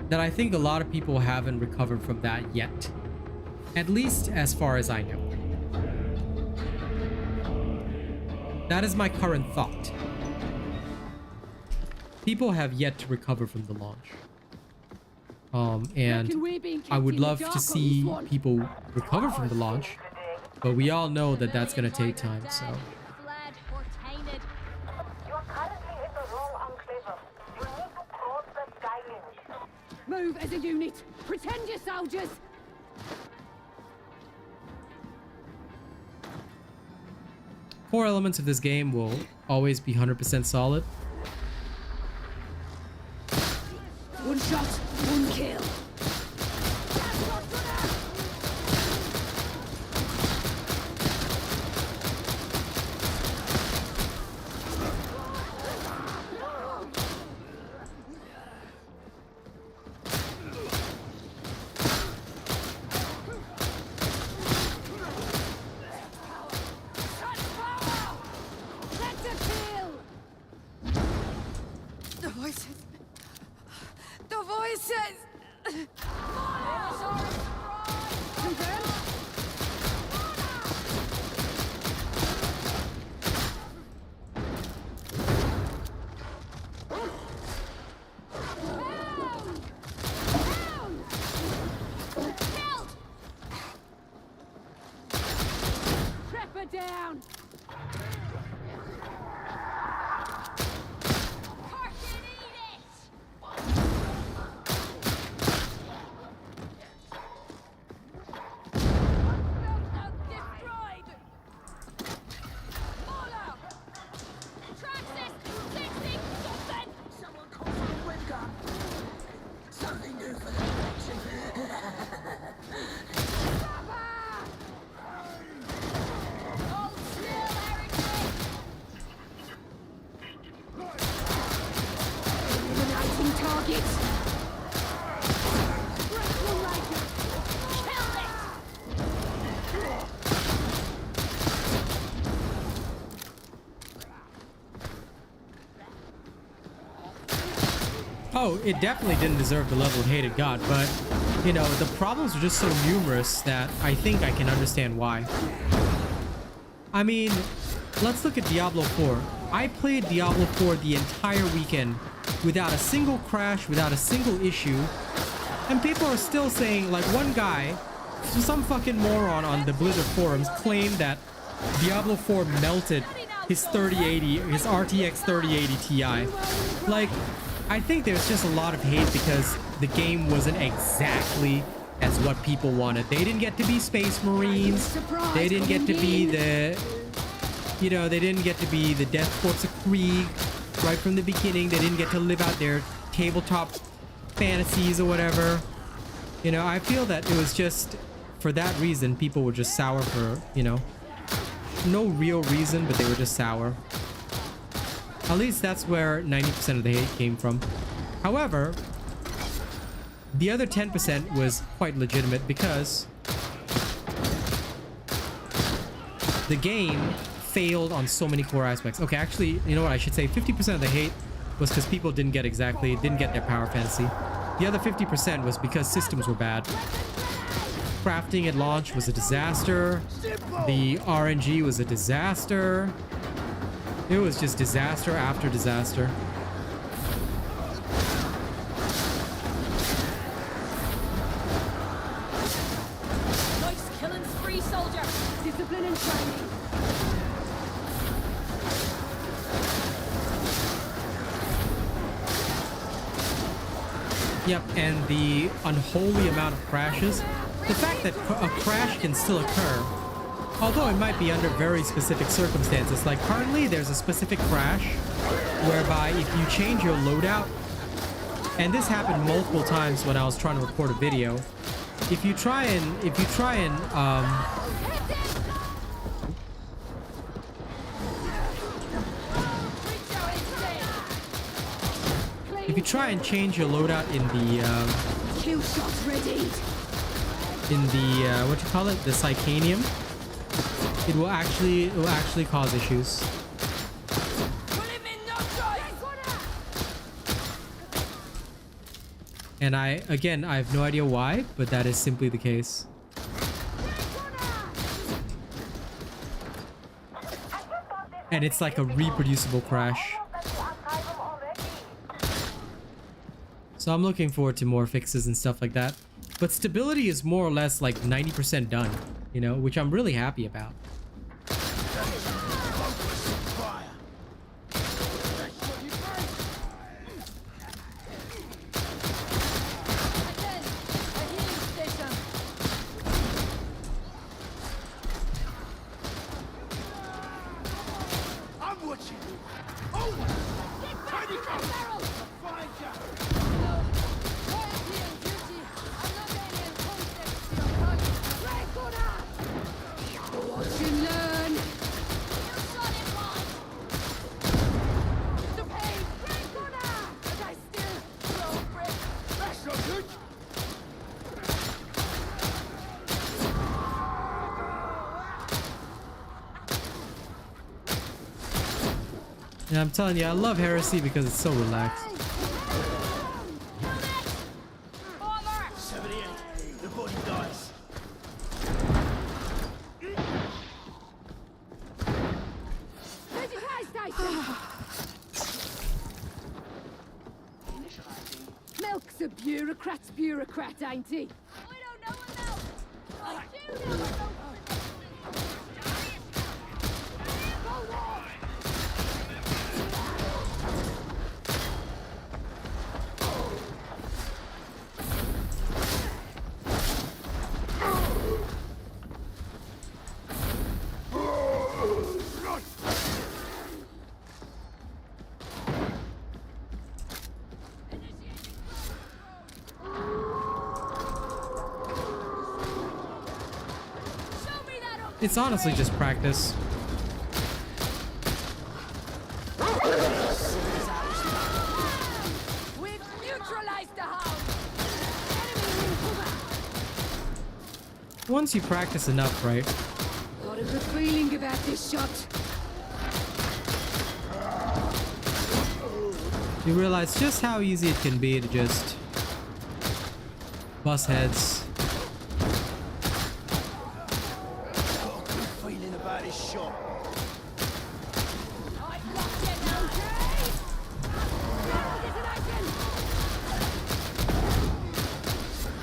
that I think a lot of people haven't recovered from that yet. At least as far as I know. That is my current thought. People have yet to recover from the launch. And I would love to see people recover from the launch, but we all know that that's gonna take time, so. Move as a unit. Pretend you're soldiers. Core elements of this game will always be 100% solid. One shot, one kill. The voices. Trapper down! Oh, it definitely didn't deserve the level of hate it got, but, you know, the problems were just so numerous that I think I can understand why. I mean, let's look at Diablo 4. I played Diablo 4 the entire weekend without a single crash, without a single issue, and people are still saying, like, one guy, some fucking moron on the Blizzard forums claimed that Diablo 4 melted his 3080, his RTX 3080 Ti. Like, I think there's just a lot of hate because the game wasn't exactly as what people wanted. They didn't get to be Space Marines. They didn't get to be the, you know, they didn't get to be the Death Corps of Krieg right from the beginning. They didn't get to live out their tabletop fantasies or whatever. You know, I feel that it was just for that reason people were just sour for, you know, no real reason, but they were just sour. At least that's where 90% of the hate came from. However, the other 10% was quite legitimate because the game failed on so many core aspects. Okay, actually, you know what I should say? 50% of the hate was because people didn't get their power fantasy. The other 50% was because systems were bad. Crafting at launch was a disaster. The RNG was a disaster. It was just disaster after disaster. Nice killing spree, soldier! Discipline and training. Yep, and the unholy amount of crashes. The fact that a crash can still occur, although it might be under very specific circumstances. Like currently there's a specific crash whereby if you change your loadout, and this happened multiple times when I was trying to record a video, if you try and change your loadout in the Kill shots ready. What you call it, the Psychanium, it will actually cause issues. And I have no idea why, but that is simply the case. And it's like a reproducible crash. So I'm looking forward to more fixes and stuff like that. But stability is more or less like 90% done, you know, which I'm really happy about. And I'm telling you, I love Heresy because it's so relaxed. Armor Milk's a bureaucrat's bureaucrat, ain't he? I don't know enough. I do know enough. It's honestly just practice. We've neutralized the hound. Once you practice enough, right? Got a good feeling about this shot. You realize just how easy it can be to just bust heads. Feeling about his shot.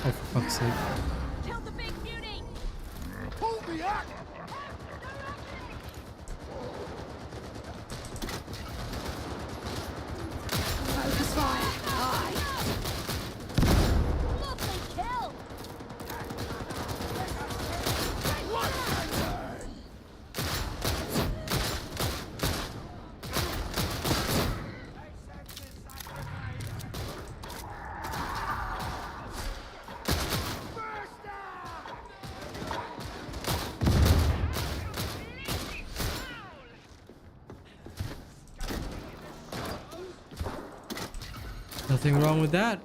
Oh, for fuck's sake. Kill the big beauty. Pull me up! Focus fire. Aye. Lovely kill. Nothing wrong with that.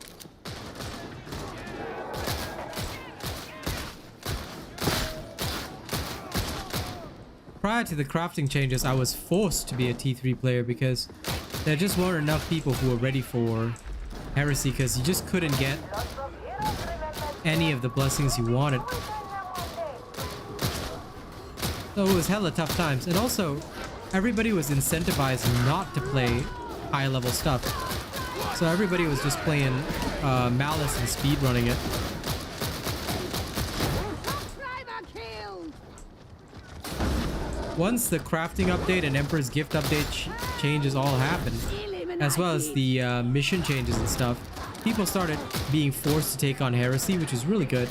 Prior to the crafting changes, I was forced to be a T3 player because there just weren't enough people who were ready for heresy, because you just couldn't get any of the blessings you wanted. So it was hella tough times. And also, everybody was incentivized not to play high level stuff. So everybody was just playing Malice and speedrunning it. Once the crafting update and Emperor's Gift update changes all happened, as well as the mission changes and stuff, people started being forced to take on heresy, which is really good.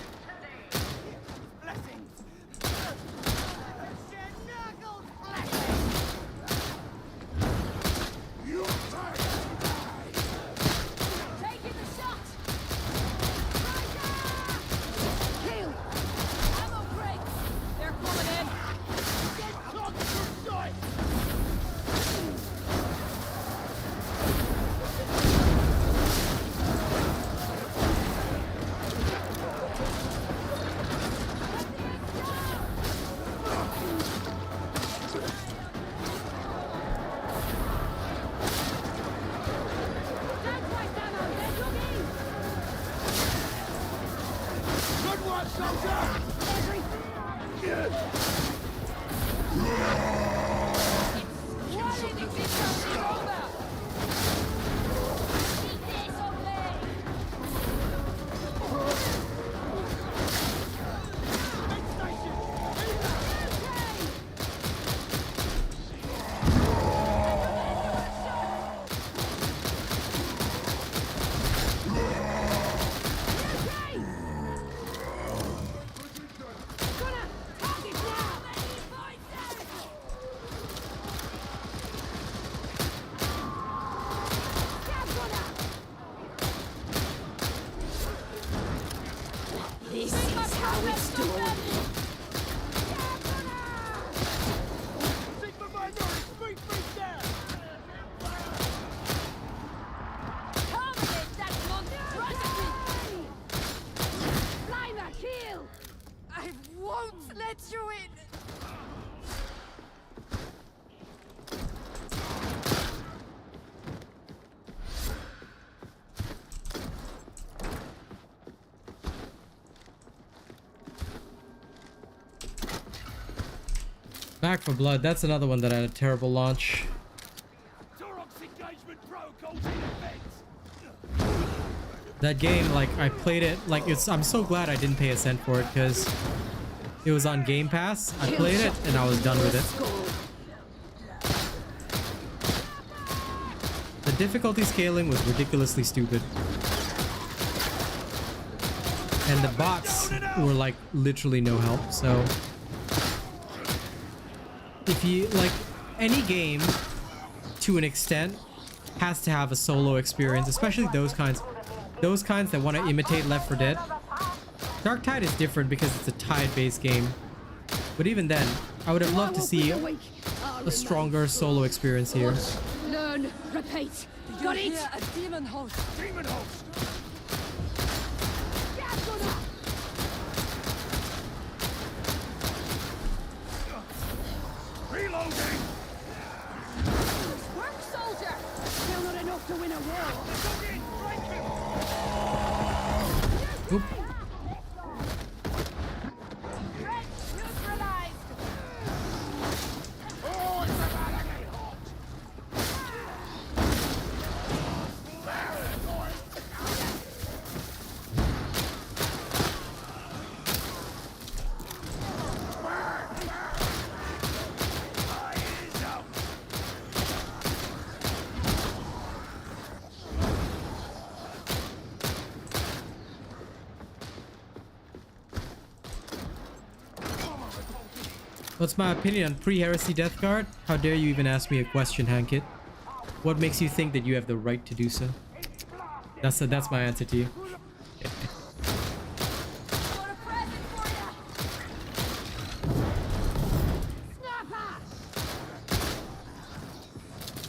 Back for Blood, that's another one that had a terrible launch. That game, like, I played it, like, I'm so glad I didn't pay a cent for it, because it was on Game Pass. I played it, and I was done with it. The difficulty scaling was ridiculously stupid. And the bots were, like, literally no help, so... If you, like, any game, to an extent, has to have a solo experience, especially those kinds that want to imitate Left 4 Dead. Darktide is different because it's a tide-based game, but even then, I would have loved to see a stronger solo experience here. Learn, repeat. Got it? A demon host. Demon host! Reloading! Work, soldier. Still not enough to win a war. Oop. Threat neutralized. Oh, it's about to get hot! What's my opinion on pre-heresy death guard? How dare you even ask me a question, Hankit? What makes you think that you have the right to do so? That's my answer to you. Got a present for ya.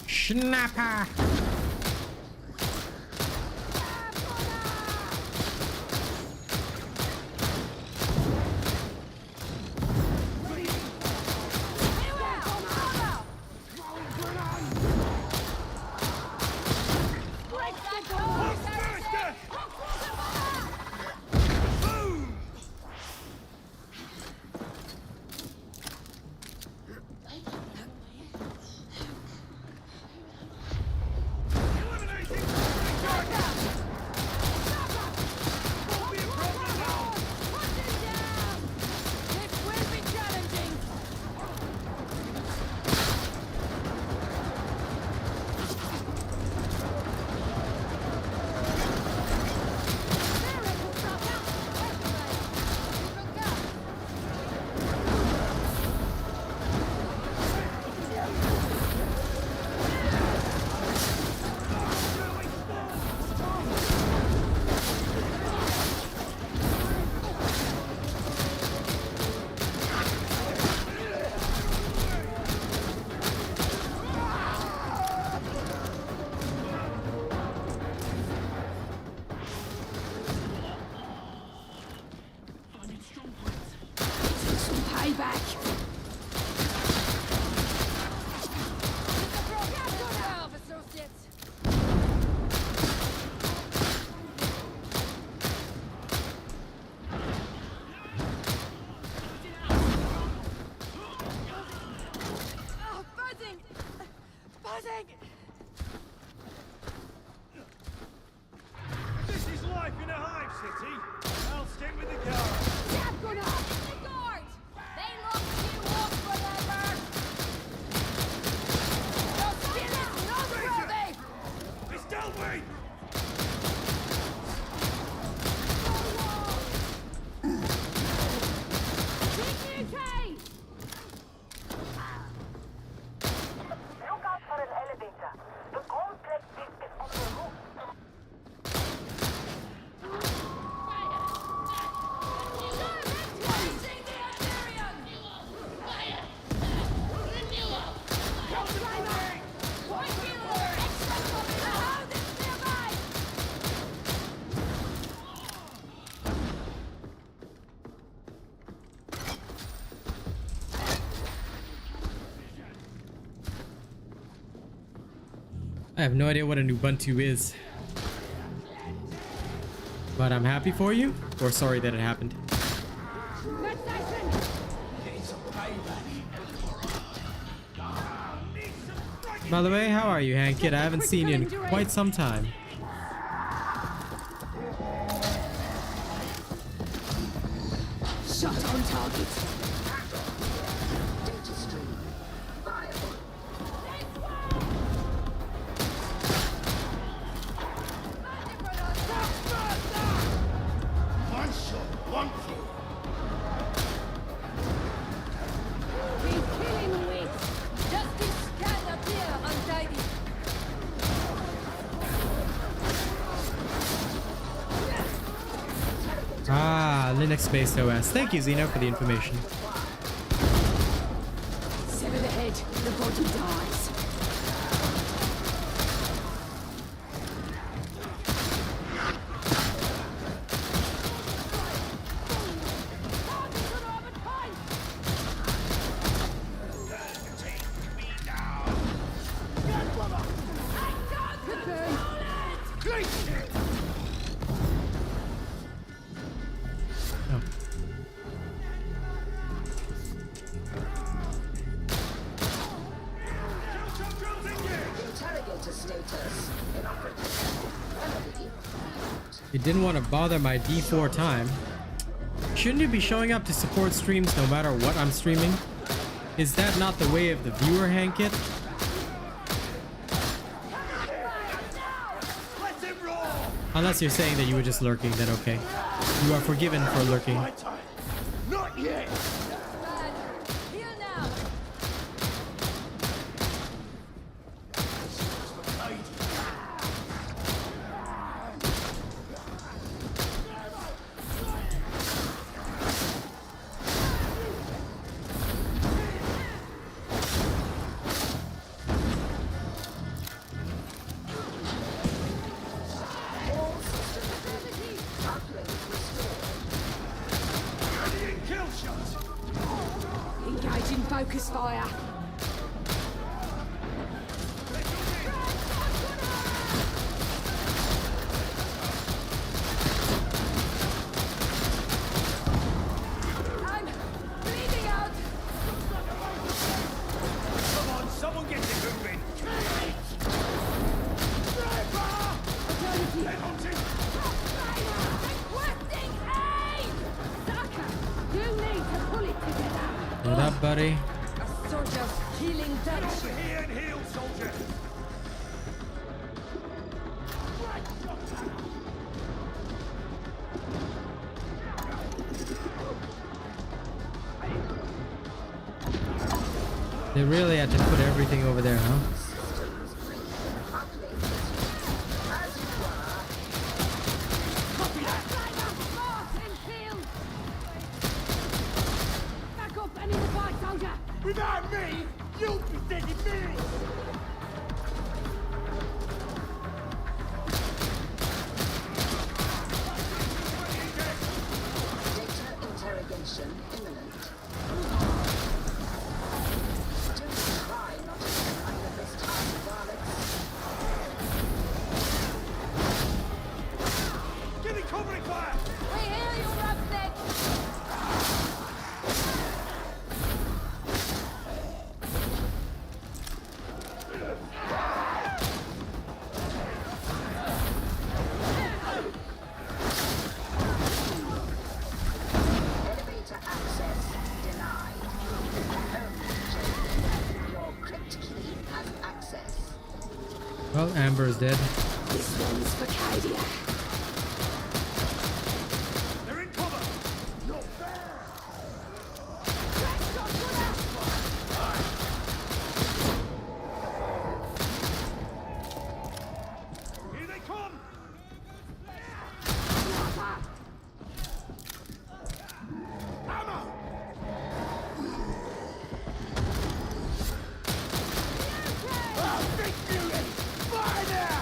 Snapper. Snapper! This is life in a hive city. I'll stick with the guard. The guards! They look you up forever! Your skin is not ready! It's dealt with! Look out for an elevator. The complex is on the roof. I have no idea what an Ubuntu is. But I'm happy for you, or sorry that it happened. Need some By the way, how are you, Hank? Kid, I haven't seen you in quite some time. Shot on target. Data stream viable. One shot, one kill. He's killing me. Justice can appear untidy. Ah, Linux-based OS. Thank you, Xeno, for the information. Sever the head, the body dies. Oh. Interrogator status inoperative. Remedy. You didn't want to bother my D4 time. Shouldn't you be showing up to support streams no matter what I'm streaming? Is that not the way of the viewer, Hankit? Let him roar! Unless you're saying that you were just lurking, then okay. You are forgiven for lurking. My time. Not yet! Man, heal now. Kill shots! Engaging focus fire. I'm bleeding out. Come on, someone get it moving! They're hunting! Requesting aid. Saka, you need to pull it together. What up, buddy? A soldier's healing touch. Over here and heal, soldier! They really had to put everything over there, huh? Back up, I need a fight, soldier. Without me, you'll be dead in minutes! Data interrogation imminent. Do try not to get under this time, varlets. Give me covering fire! We hear you, roughneck. Elevator access denied. Your crypt key has access. Well, Amber is dead. This one's for Cadia. They're in cover! Not fair! Here they come! Ammo! Ah, big beauty! Fire now!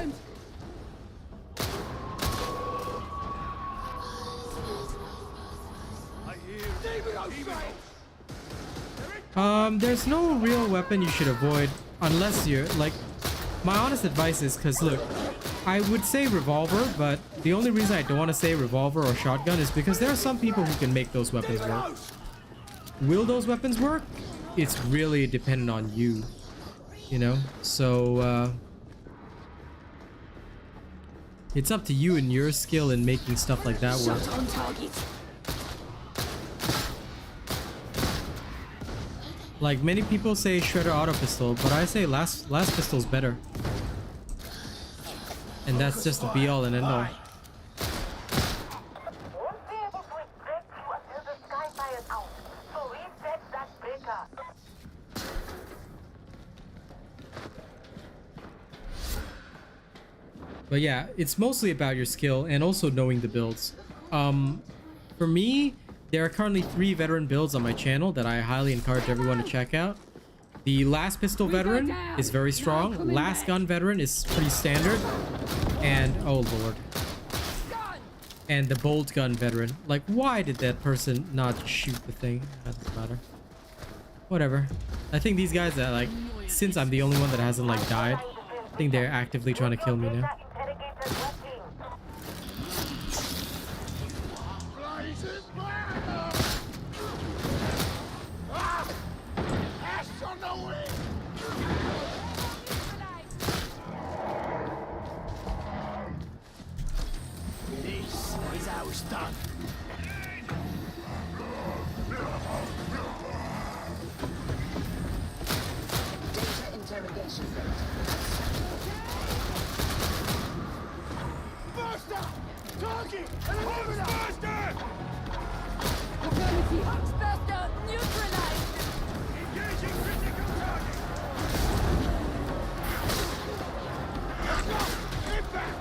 confirmed. I hear There's no real weapon you should avoid unless you're like, my honest advice is, because look, I would say revolver, but the only reason I don't want to say revolver or shotgun is because there are some people who can make those weapons work. Will those weapons work? It's really dependent on you, you know? So, it's up to you and your skill in making stuff like that work. Shot on target. Like, many people say Shredder Auto Pistol, but I say last pistol's better. And that's just the be all and end all. Won't be able to extract you until the sky fires out. So reset that breaker. But yeah, it's mostly about your skill and also knowing the builds. For me, there are currently 3 veteran builds on my channel that I highly encourage everyone to check out. The last pistol veteran is very strong. Last gun veteran is pretty standard. And oh lord. And the bolt gun veteran. Like, why did that person not shoot the thing? That doesn't matter. Whatever. I think these guys are like, since I'm the only one that hasn't like died, I think they're actively trying to kill me now. Interrogator's working. this is how it's done. Data interrogation rate. Faster! Target! Faster! Affirmative. Huxbuster neutralized. Engaging critical target! Impact!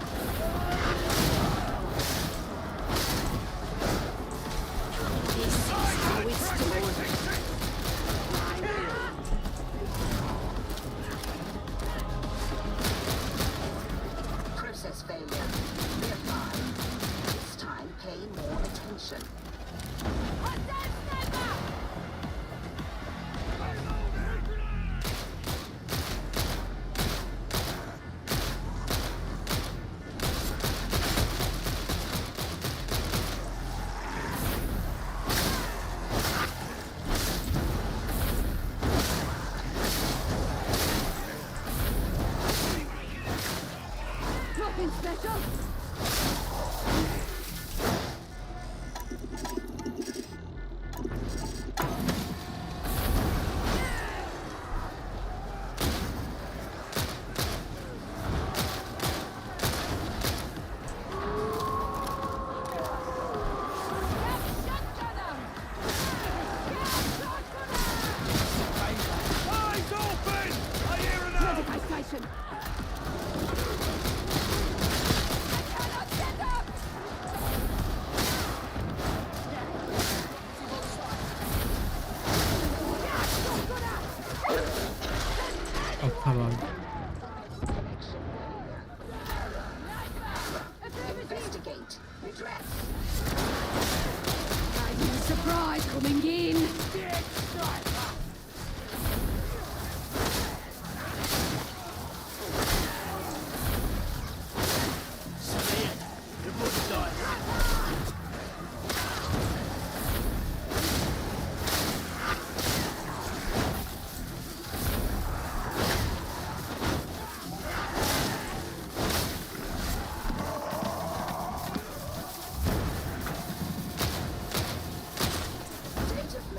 This is how it's done. Process failure. Reapply. This time, pay more attention. Nothing special. Eyes open! I hear an out! Medical station. Oh, come on. Investigate. Redress. Surprise coming in. Civilian, you must die.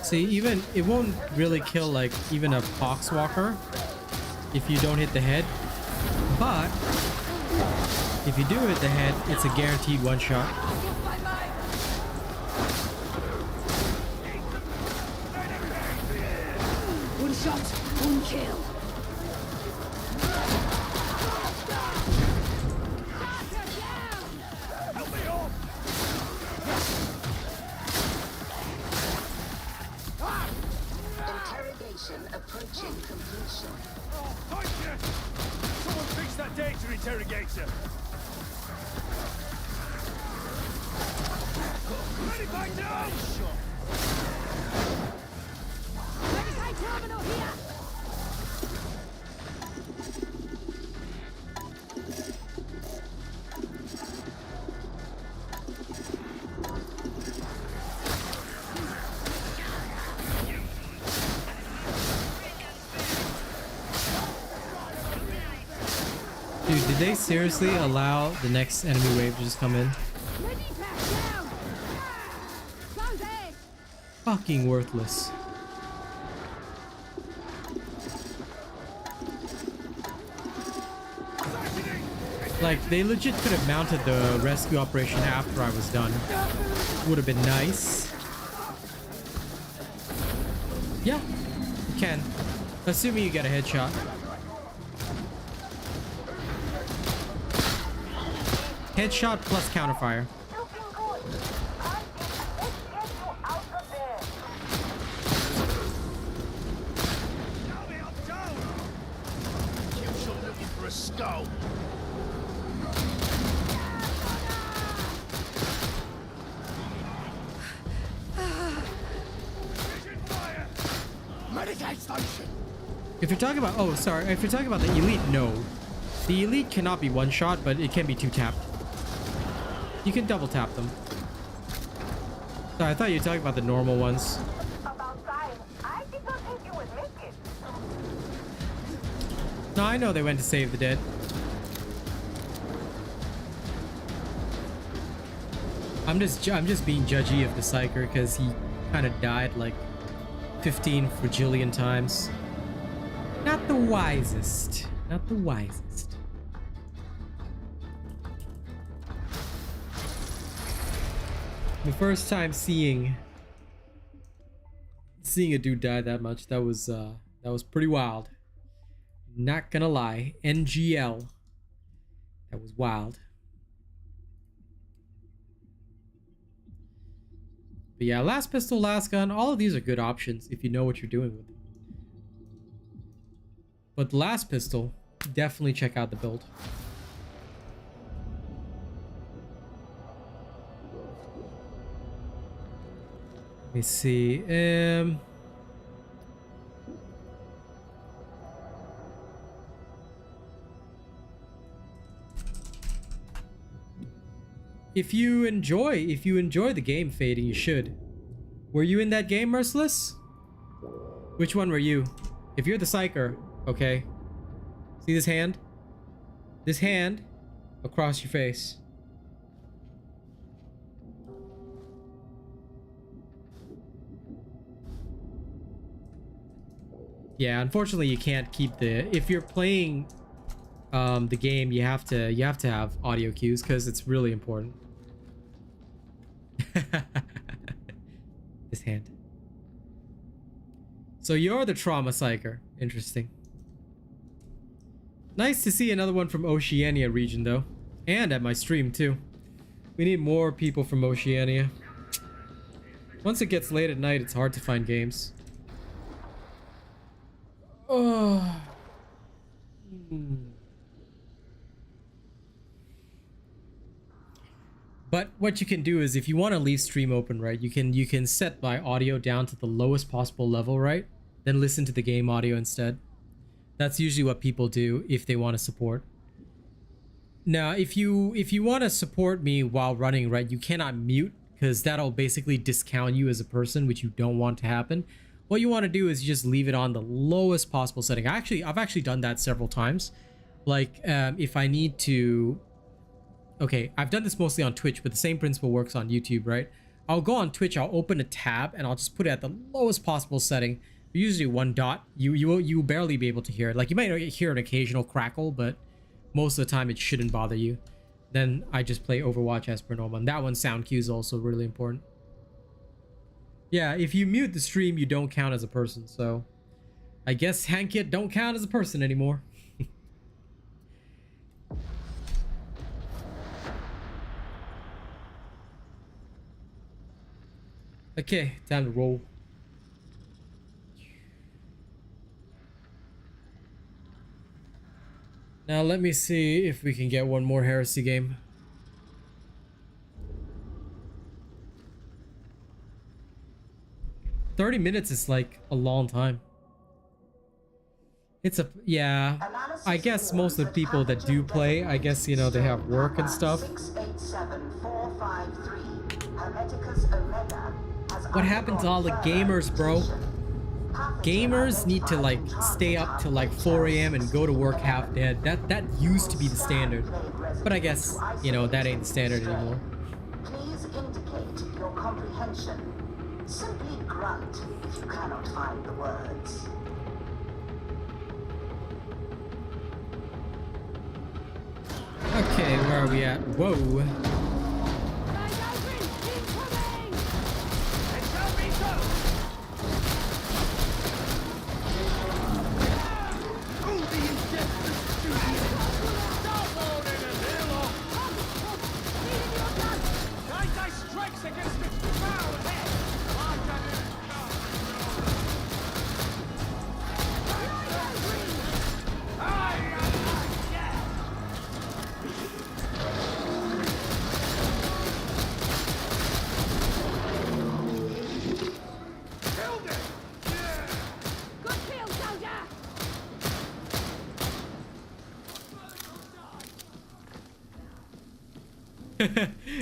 See, even it won't really kill like even a poxwalker if you don't hit the head, but if you do hit the head, it's a guaranteed one shot. One shot, one kill. Help me off! Interrogation approaching completion. Oh, thank you! Someone fix that data your interrogator. Ready back down! Medicaid terminal here! Dude, did they seriously allow the next enemy wave to just come in? Medipack down! Go there! Fucking worthless. Like, they legit could have mounted the rescue operation after I was done. Would have been nice. Yeah, you can. Assuming you get a headshot. Headshot plus counterfire. Looking good. I think let's get you out of there. Now I'm down! You sure looking for a skull? Vision fire! Medicaid station! If you're talking about, oh, sorry, if you're talking about the elite, no. The elite cannot be one shot, but it can be two tapped. You can double tap them. Sorry, I thought you were talking about the normal ones. About time. I did not think you would make it. No, I know they went to save the dead. I'm just being judgy of the Psyker because he kind of died like 15 fragillion times. Not the wisest. Not the wisest. The first time seeing a dude die that much, that was pretty wild. Not gonna lie, NGL, that was wild. But yeah, last pistol, last gun, all of these are good options if you know what you're doing with them. But the last pistol, definitely check out the build. Let me see. If you enjoy the game, Fading, you should. Were you in that game, Merciless? Which one were you? If you're the Psyker, okay. See this hand? This hand across your face. Yeah, unfortunately you can't keep the, if you're playing the game, you have to have audio cues because it's really important. This hand. So you're the trauma psyker. Interesting. Nice to see another one from Oceania region though. And at my stream too. We need more people from Oceania. Once it gets late at night, it's hard to find games. Oh. But what you can do is if you want to leave stream open, right, you can set my audio down to the lowest possible level, right? Then listen to the game audio instead. That's usually what people do if they want to support. Now, if you want to support me while running, right, you cannot mute because that'll basically discount you as a person, which you don't want to happen. What you want to do is you just leave it on the lowest possible setting. I've actually done that several times. Like if I need to, okay, I've done this mostly on Twitch, but the same principle works on YouTube, right? I'll go on Twitch, I'll open a tab and I'll just put it at the lowest possible setting. Usually one dot. You will barely be able to hear it. Like you might hear an occasional crackle, but most of the time it shouldn't bother you. Then I just play Overwatch as per normal. And that one's sound cue is also really important. Yeah, if you mute the stream, you don't count as a person. So I guess Hankit don't count as a person anymore. Okay, time to roll. Now let me see if we can get one more Heresy game. 30 minutes is like a long time. It's a, yeah, I guess most of the people that do play, I guess, you know, they have work and stuff. What happened to all the gamers, bro? Gamers need to like stay up till like 4 AM and go to work half dead. That used to be the standard. But I guess, you know, that ain't the standard anymore. Please indicate your comprehension. Simply grunt if you cannot find the words. Okay, where are we at? Whoa.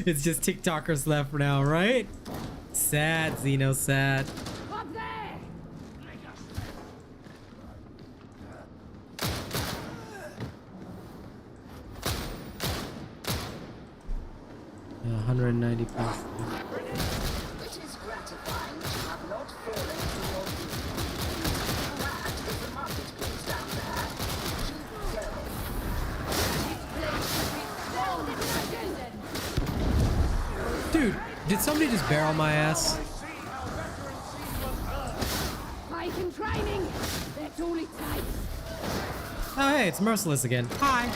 It's just TikTokers left now, right? Sad, Xeno, sad. Up there! 190 pounds. It is gratifying to have not fallen to your feet. That is the marketplace down there. Keep going. Dude, did somebody just barrel my ass? Pike and training! That's all it takes. Oh, hey, it's Merciless again. Hi.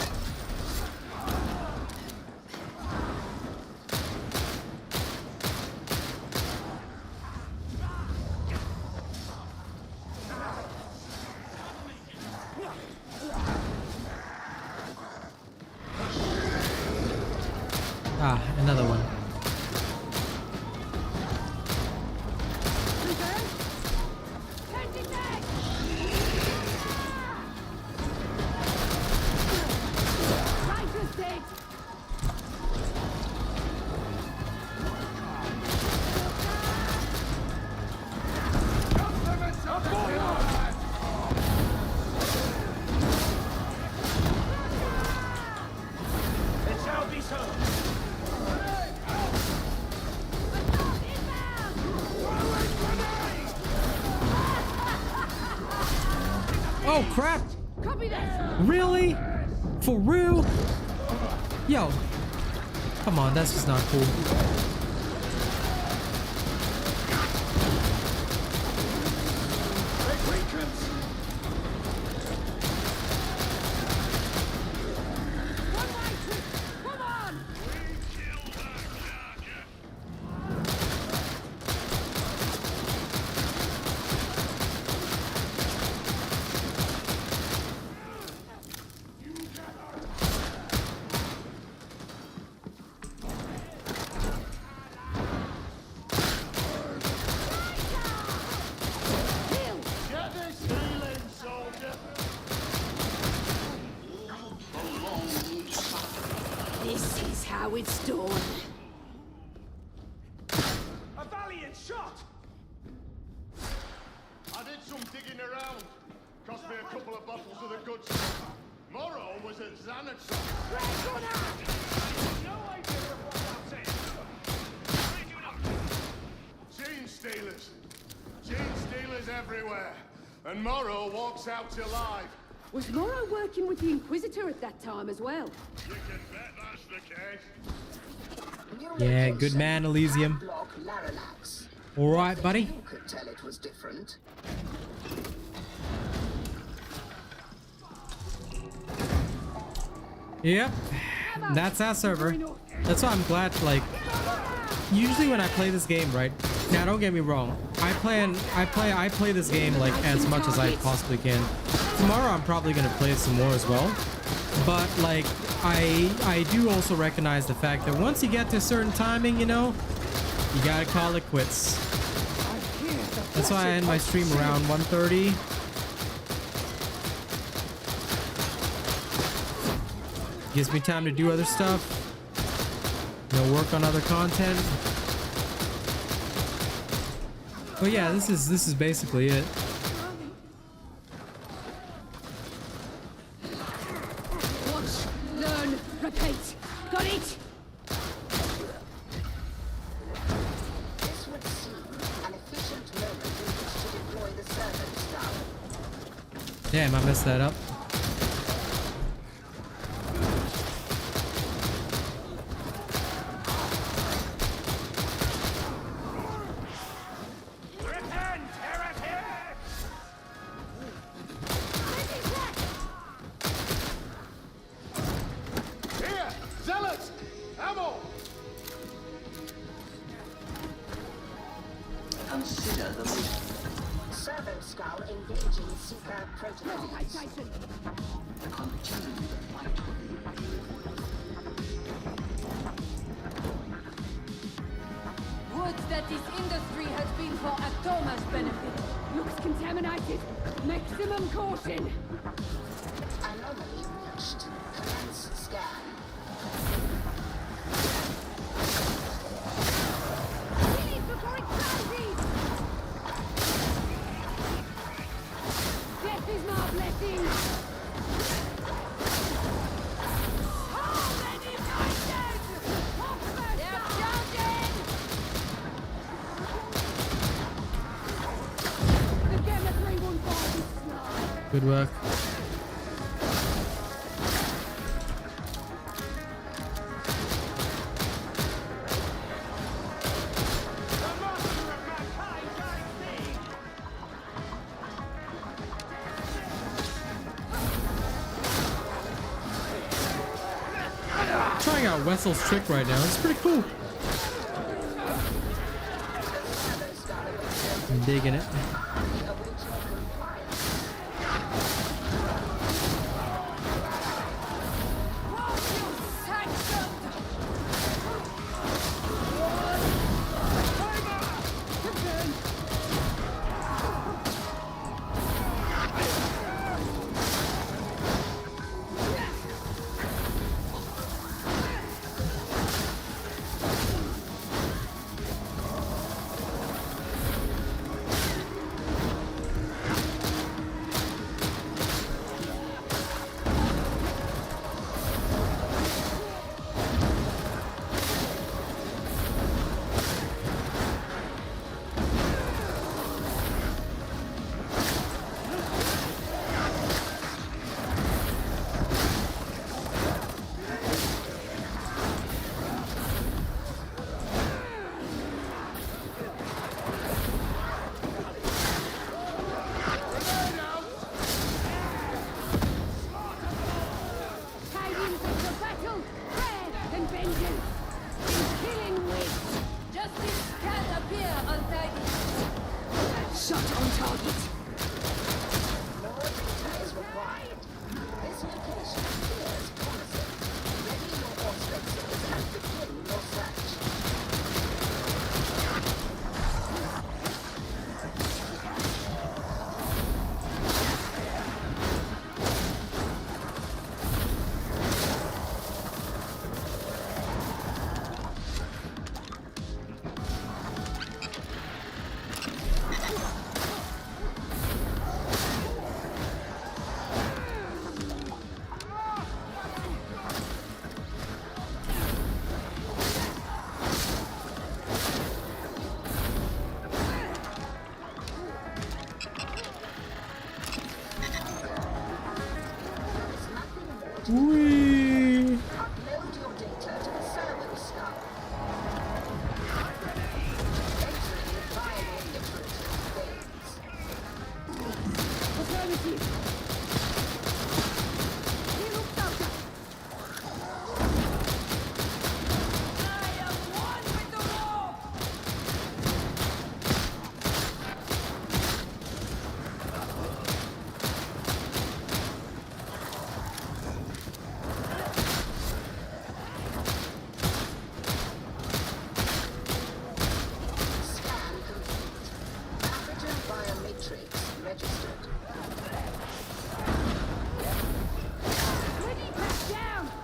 Ah, another one. Oh crap! Copy that! Really? For real? Yo. Come on, that's just not cool. This is how it's done. A valiant shot! I did some digging around. Cost me a couple of bottles of the good stuff. Morrow was a Xanax. No idea of what that's in. Chain stealers. Chain stealers everywhere. And Morrow walks out alive. Was Morrow working with the Inquisitor at that time as well? You can bet that's the case. New Yeah, location, good man, Elysium. Block Laranax. All right, buddy. You could tell it was different. Yep, that's our server. That's why I'm glad, like, usually when I play this game, right? Now, don't get me wrong. I play this game, like, as much as I possibly can. Tomorrow, I'm probably gonna play some more as well. but like I do also recognize the fact that once you get to a certain timing, you know, you gotta call it quits. That's why I end my stream around 1:30. Gives me time to do other stuff, you know, work on other content. But yeah, this is basically it. Watch, learn, repeat. Got it? This would seem an efficient moment in which to deploy the servant skull. Damn, I messed that up. Here! Zealots! Ammo! Consider the mission. Servant skull engaging seeker protocols. Would that this industry has been for Atoma's benefit. Looks contaminated. Maximum caution. Anomaly reached. Commence scan. Release before it closes. Death is my blessing. How many voices? They're charging! The Gamma 315 is slow. Good work. Trying out Wessel's trick right now. It's pretty cool. I'm digging it.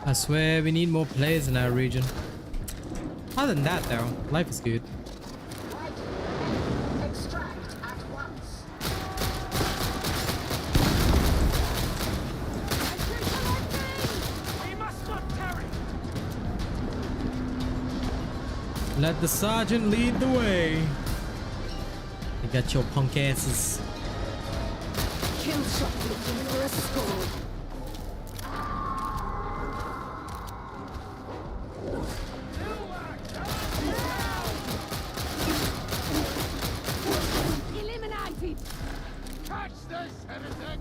I swear we need more players in our region. Other than that though, life is good. Extract at once. We must not tarry. Let the sergeant lead the way. You got your punk asses. Kill shot looking for a score. Eliminated! Catch this, heretic!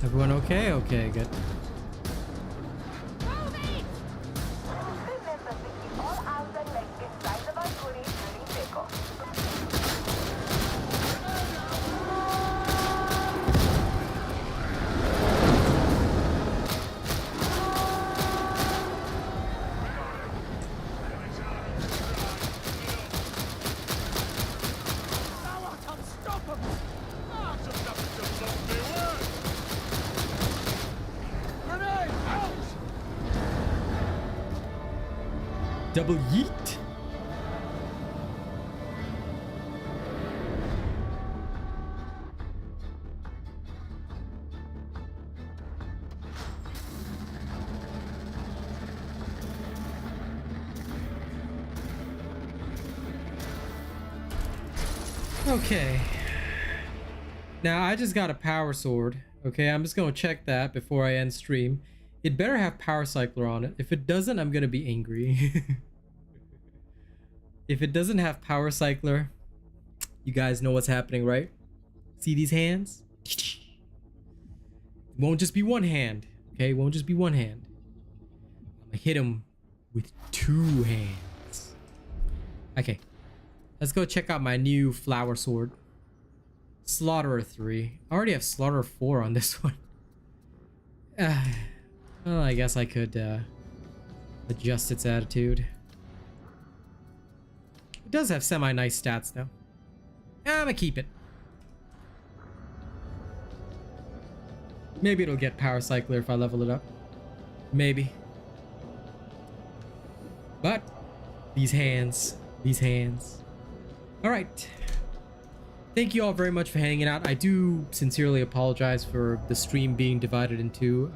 Everyone okay? Okay, good. Move it! Remember to keep all arms and legs inside the body during takeoff. Thou art unstoppable. Ah, just nothing to block me word. Grenade out! Double yeet. Okay. Now I just got a power sword. Okay, I'm just gonna check that before I end stream. It better have power cycler on it. If it doesn't, I'm gonna be angry. If it doesn't have power cycler, you guys know what's happening, right? See these hands? It won't just be one hand. Okay, it won't just be one hand. I'm gonna hit him with two hands. Okay. Let's go check out my new flower sword. Slaughterer 3. I already have Slaughterer 4 on this one. Well, I guess I could adjust its attitude. It does have semi-nice stats though. I'm gonna keep it. Maybe it'll get power cycler if I level it up. Maybe. But these hands. All right. Thank you all very much for hanging out. I do sincerely apologize for the stream being divided in two.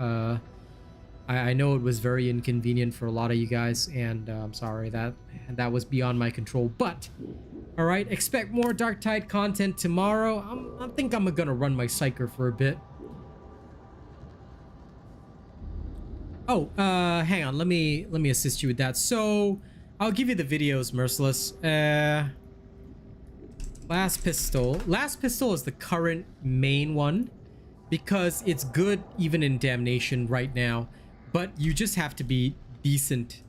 I know it was very inconvenient for a lot of you guys, and I'm sorry that was beyond my control. But all right, expect more Darktide content tomorrow. I think I'm gonna run my psyker for a bit. Oh, hang on. Let me assist you with that. So I'll give you the videos, Merciless. Last Pistol is the current main one because it's good even in Damnation right now, but you just have to be decent.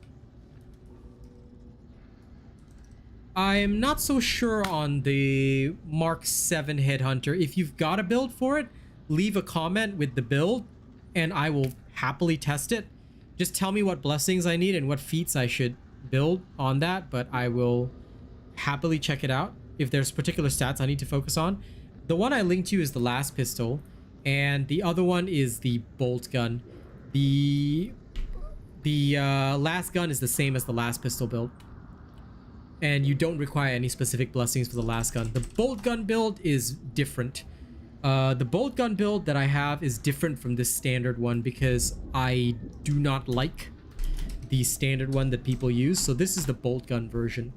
I am not so sure on the Mark 7 Headhunter. If you've got a build for it, leave a comment with the build and I will happily test it. Just tell me what blessings I need and what feats I should build on that, but I will happily check it out if there's particular stats I need to focus on. The one I linked to is the Last Pistol, and the other one is the Bolt Gun. The Last Gun is the same as the Last Pistol build, and you don't require any specific blessings for the Last Gun. The Bolt Gun build is different. The Bolt Gun build that I have is different from this standard one because I do not like the standard one that people use. So this is the Bolt Gun version.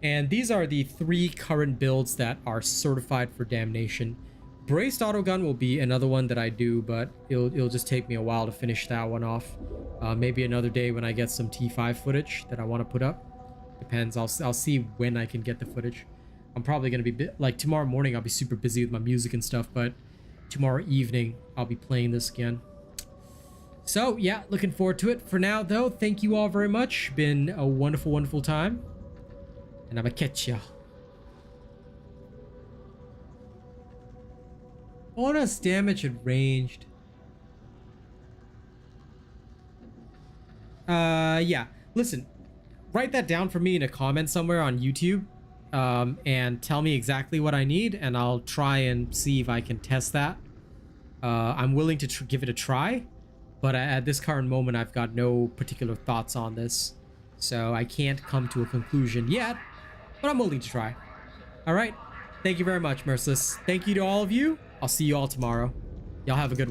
And these are the 3 current builds that are certified for Damnation. Braced Autogun will be another one that I do, but it'll just take me a while to finish that one off. Maybe another day when I get some T5 footage that I want to put up. Depends. I'll see when I can get the footage. I'm probably going to be like tomorrow morning I'll be super busy with my music and stuff, but tomorrow evening I'll be playing this again. So yeah, looking forward to it. For now though, thank you all very much. Been a wonderful time. And I'm gonna catch ya. Bonus damage at ranged. Yeah. Listen, write that down for me in a comment somewhere on YouTube. And tell me exactly what I need, and I'll try and see if I can test that. I'm willing to give it a try, but at this current moment, I've got no particular thoughts on this. So I can't come to a conclusion yet, but I'm willing to try. All right. Thank you very much, Merciless. Thank you to all of you. I'll see you all tomorrow. Y'all have a good one.